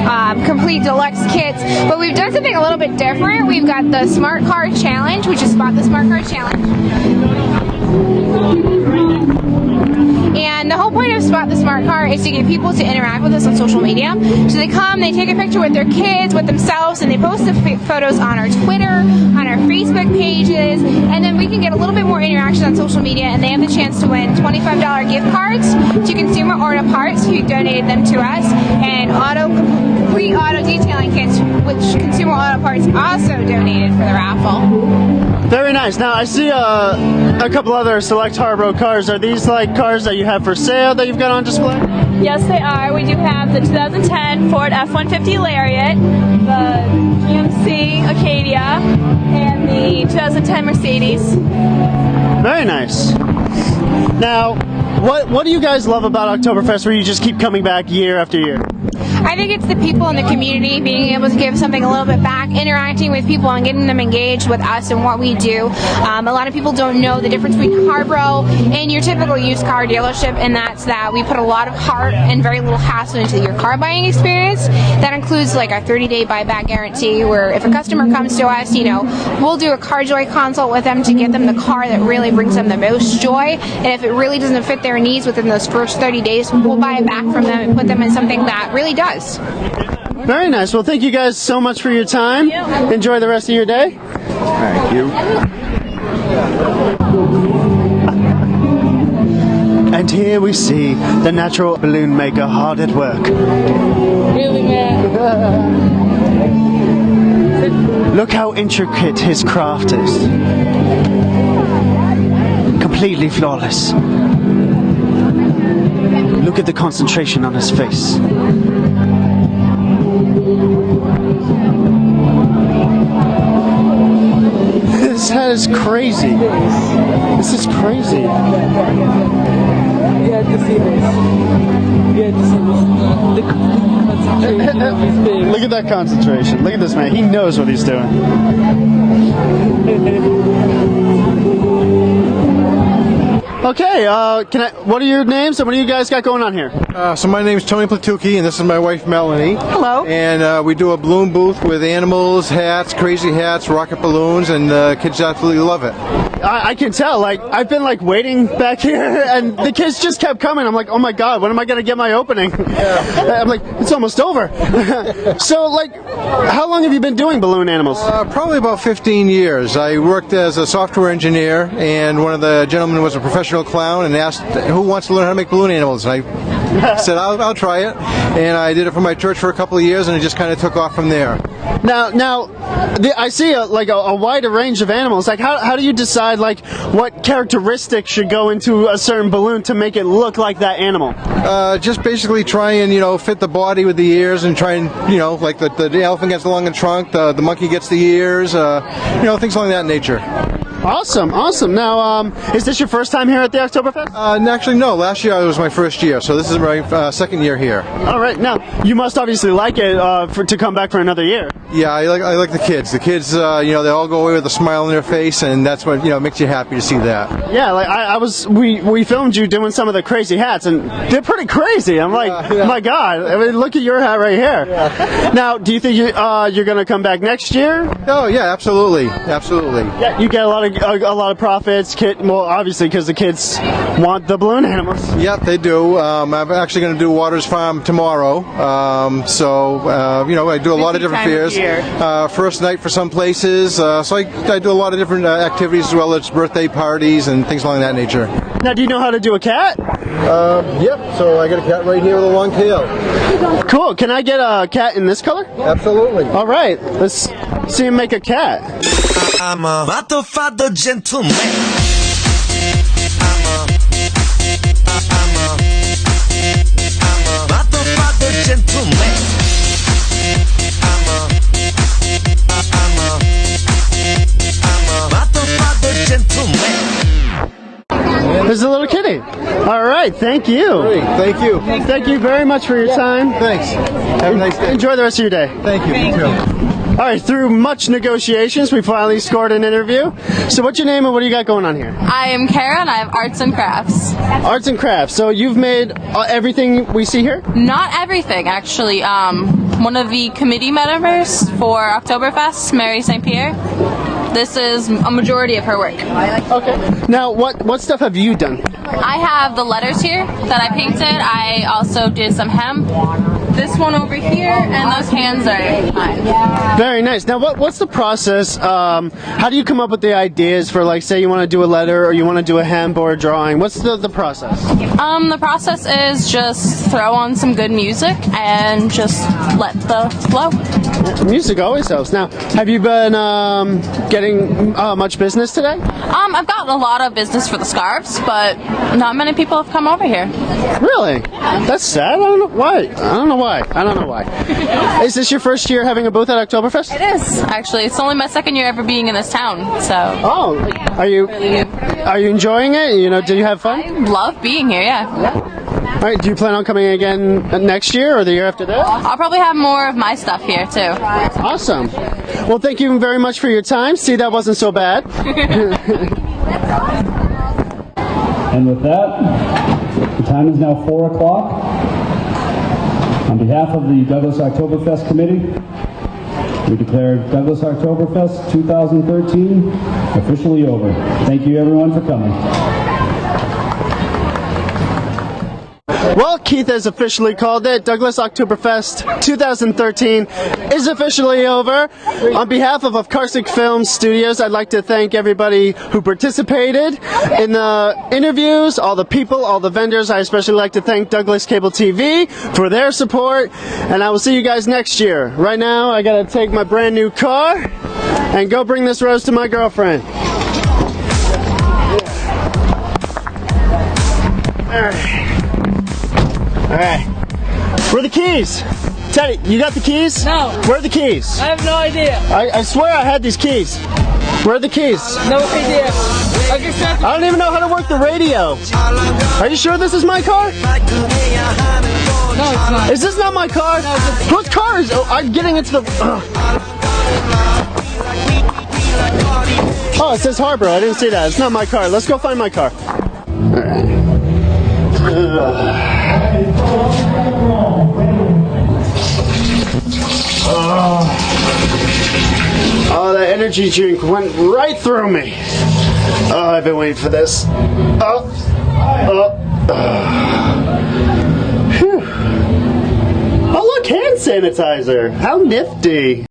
complete deluxe kits. But we've done something a little bit different. We've got the Smart Car Challenge, which is Spot the Smart Car Challenge. And the whole point of Spot the Smart Car is to get people to interact with us on social media. So they come, they take a picture with their kids, with themselves, and they post the photos on our Twitter, on our Facebook pages, and then we can get a little bit more interaction on social media, and they have the chance to win $25 gift cards to Consumer Auto Parts, who donated them to us, and complete auto detailing kits, which Consumer Auto Parts also donated for the raffle. Very nice. Now I see a couple other select Harborough cars. Are these like cars that you have for sale that you've got on display? Yes, they are. We do have the 2010 Ford F-150 Lariat, the GMC Acadia, and the 2010 Mercedes. Very nice. Now, what do you guys love about Oktoberfest where you just keep coming back year after year? I think it's the people in the community being able to give something a little bit back, interacting with people and getting them engaged with us and what we do. A lot of people don't know the difference between Harborough and your typical used car dealership, and that's that we put a lot of heart and very little hassle into your car buying experience. That includes like our 30-day buyback guarantee, where if a customer comes to us, we'll do a car joy consult with them to get them the car that really brings them the most joy. And if it really doesn't fit their needs within those first 30 days, we'll buy it back from them and put them in something that really does. Very nice. Well, thank you guys so much for your time. Enjoy the rest of your day. Thank you. And here we see the natural balloon maker hard at work. Really, man? Look how intricate his craft is. Completely flawless. Look at the concentration on his face. This head is crazy. This is crazy. You had to see this. You had to see this. The concentration of his face. Look at that concentration. Look at this man. He knows what he's doing. Okay, what are your names and what do you guys got going on here? So my name's Tony Platucci and this is my wife Melanie. Hello. And we do a balloon booth with animals, hats, crazy hats, rocket balloons, and kids absolutely love it. I can tell. Like, I've been like waiting back here, and the kids just kept coming. I'm like, oh my god, when am I gonna get my opening? I'm like, it's almost over. So, like, how long have you been doing balloon animals? Probably about 15 years. I worked as a software engineer, and one of the gentlemen was a professional clown, and asked who wants to learn how to make balloon animals. And I said, I'll try it, and I did it for my church for a couple of years, and it just kind of took off from there. Now, I see a wider range of animals. Like, how do you decide like what characteristics should go into a certain balloon to make it look like that animal? Just basically try and fit the body with the ears, and try and like the elephant gets the lung and trunk, the monkey gets the ears, things along that nature. Awesome. Now, is this your first time here at the Oktoberfest? Actually, no. Last year was my first year, so this is my second year here. All right. Now, you must obviously like it to come back for another year. Yeah, I like the kids. The kids, they all go away with a smile on their face, and that's what makes you happy to see that. Yeah, like we filmed you doing some of the crazy hats, and they're pretty crazy. I'm like, oh my god! I mean, look at your hat right here. Yeah. Now, do you think you're going to come back next year? Oh yeah, absolutely. Yeah, you get a lot of profits. Well, obviously because the kids want the balloon animals. Yep, they do. I'm actually going to do Waters Farm tomorrow. I do a lot of different fairs. First night for some places, so I do a lot of different activities as well as birthday parties and things along that nature. Now, do you know how to do a cat? Yep, so I got a cat right here with a long tail. Cool, can I get a cat in this color? Absolutely. All right, let's see him make a cat. I'm a motherfucker gentleman. I'm a motherfucker gentleman. There's a little kitty. All right, thank you. Great, thank you. Thank you very much for your time. Thanks. Have a nice day. Enjoy the rest of your day. Thank you. You too. All right, through much negotiations, we finally scored an interview. So what's your name and what do you got going on here? I am Kara and I have arts and crafts. Arts and crafts. So you've made everything we see here? Not everything, actually. One of the committee members for Oktoberfest, Mary St. Pierre. This is a majority of her work. Okay. Now, what stuff have you done? I have the letters here that I painted. I also did some hemp. This one over here, and those hands are mine. Very nice. Now, what's the process? How do you come up with the ideas for, like, say you want to do a letter or you want to do a hemp or a drawing? What's the process? The process is just throw on some good music and just let the flow. Music always helps. Now, have you been getting much business today? I've gotten a lot of business for the scarves, but not many people have come over here. Really? That's sad. I don't know why. Is this your first year having a booth at Oktoberfest? It is, actually. It's only my second year ever being in this town, so. Oh, are you enjoying it? Do you have fun? I love being here, yeah. All right, do you plan on coming again next year or the year after that? I'll probably have more of my stuff here, too. Awesome. Well, thank you very much for your time. See, that wasn't so bad. And with that, the time is now 4 o'clock. On behalf of the Douglas Octoberfest Committee, we declare Douglas Octoberfest 2013 officially over. Thank you everyone for coming. Well, Keith has officially called it. Douglas Octoberfest 2013 is officially over. On behalf of Ofcarcik Films Studios, I'd like to thank everybody who participated in the interviews, all the people, all the vendors. I especially like to thank Douglas Cable TV for their support, and I will see you guys next year. Right now, I gotta take my brand new car and go bring this rose to my girlfriend. Alright. Where are the keys? Teddy, you got the keys? No. Where are the keys? I have no idea. I swear I had these keys. Where are the keys? No idea. I don't even know how to work the radio. Are you sure this is my car? No, it's not. Is this not my car? No, Whose car is? Oh, I'm getting into the. Oh, it says Harbor. I didn't see that. It's not my car. Let's go find my car. Oh, that energy drink went right through me. Oh, I've been waiting for this. Phew. Oh, look, hand sanitizer. How nifty.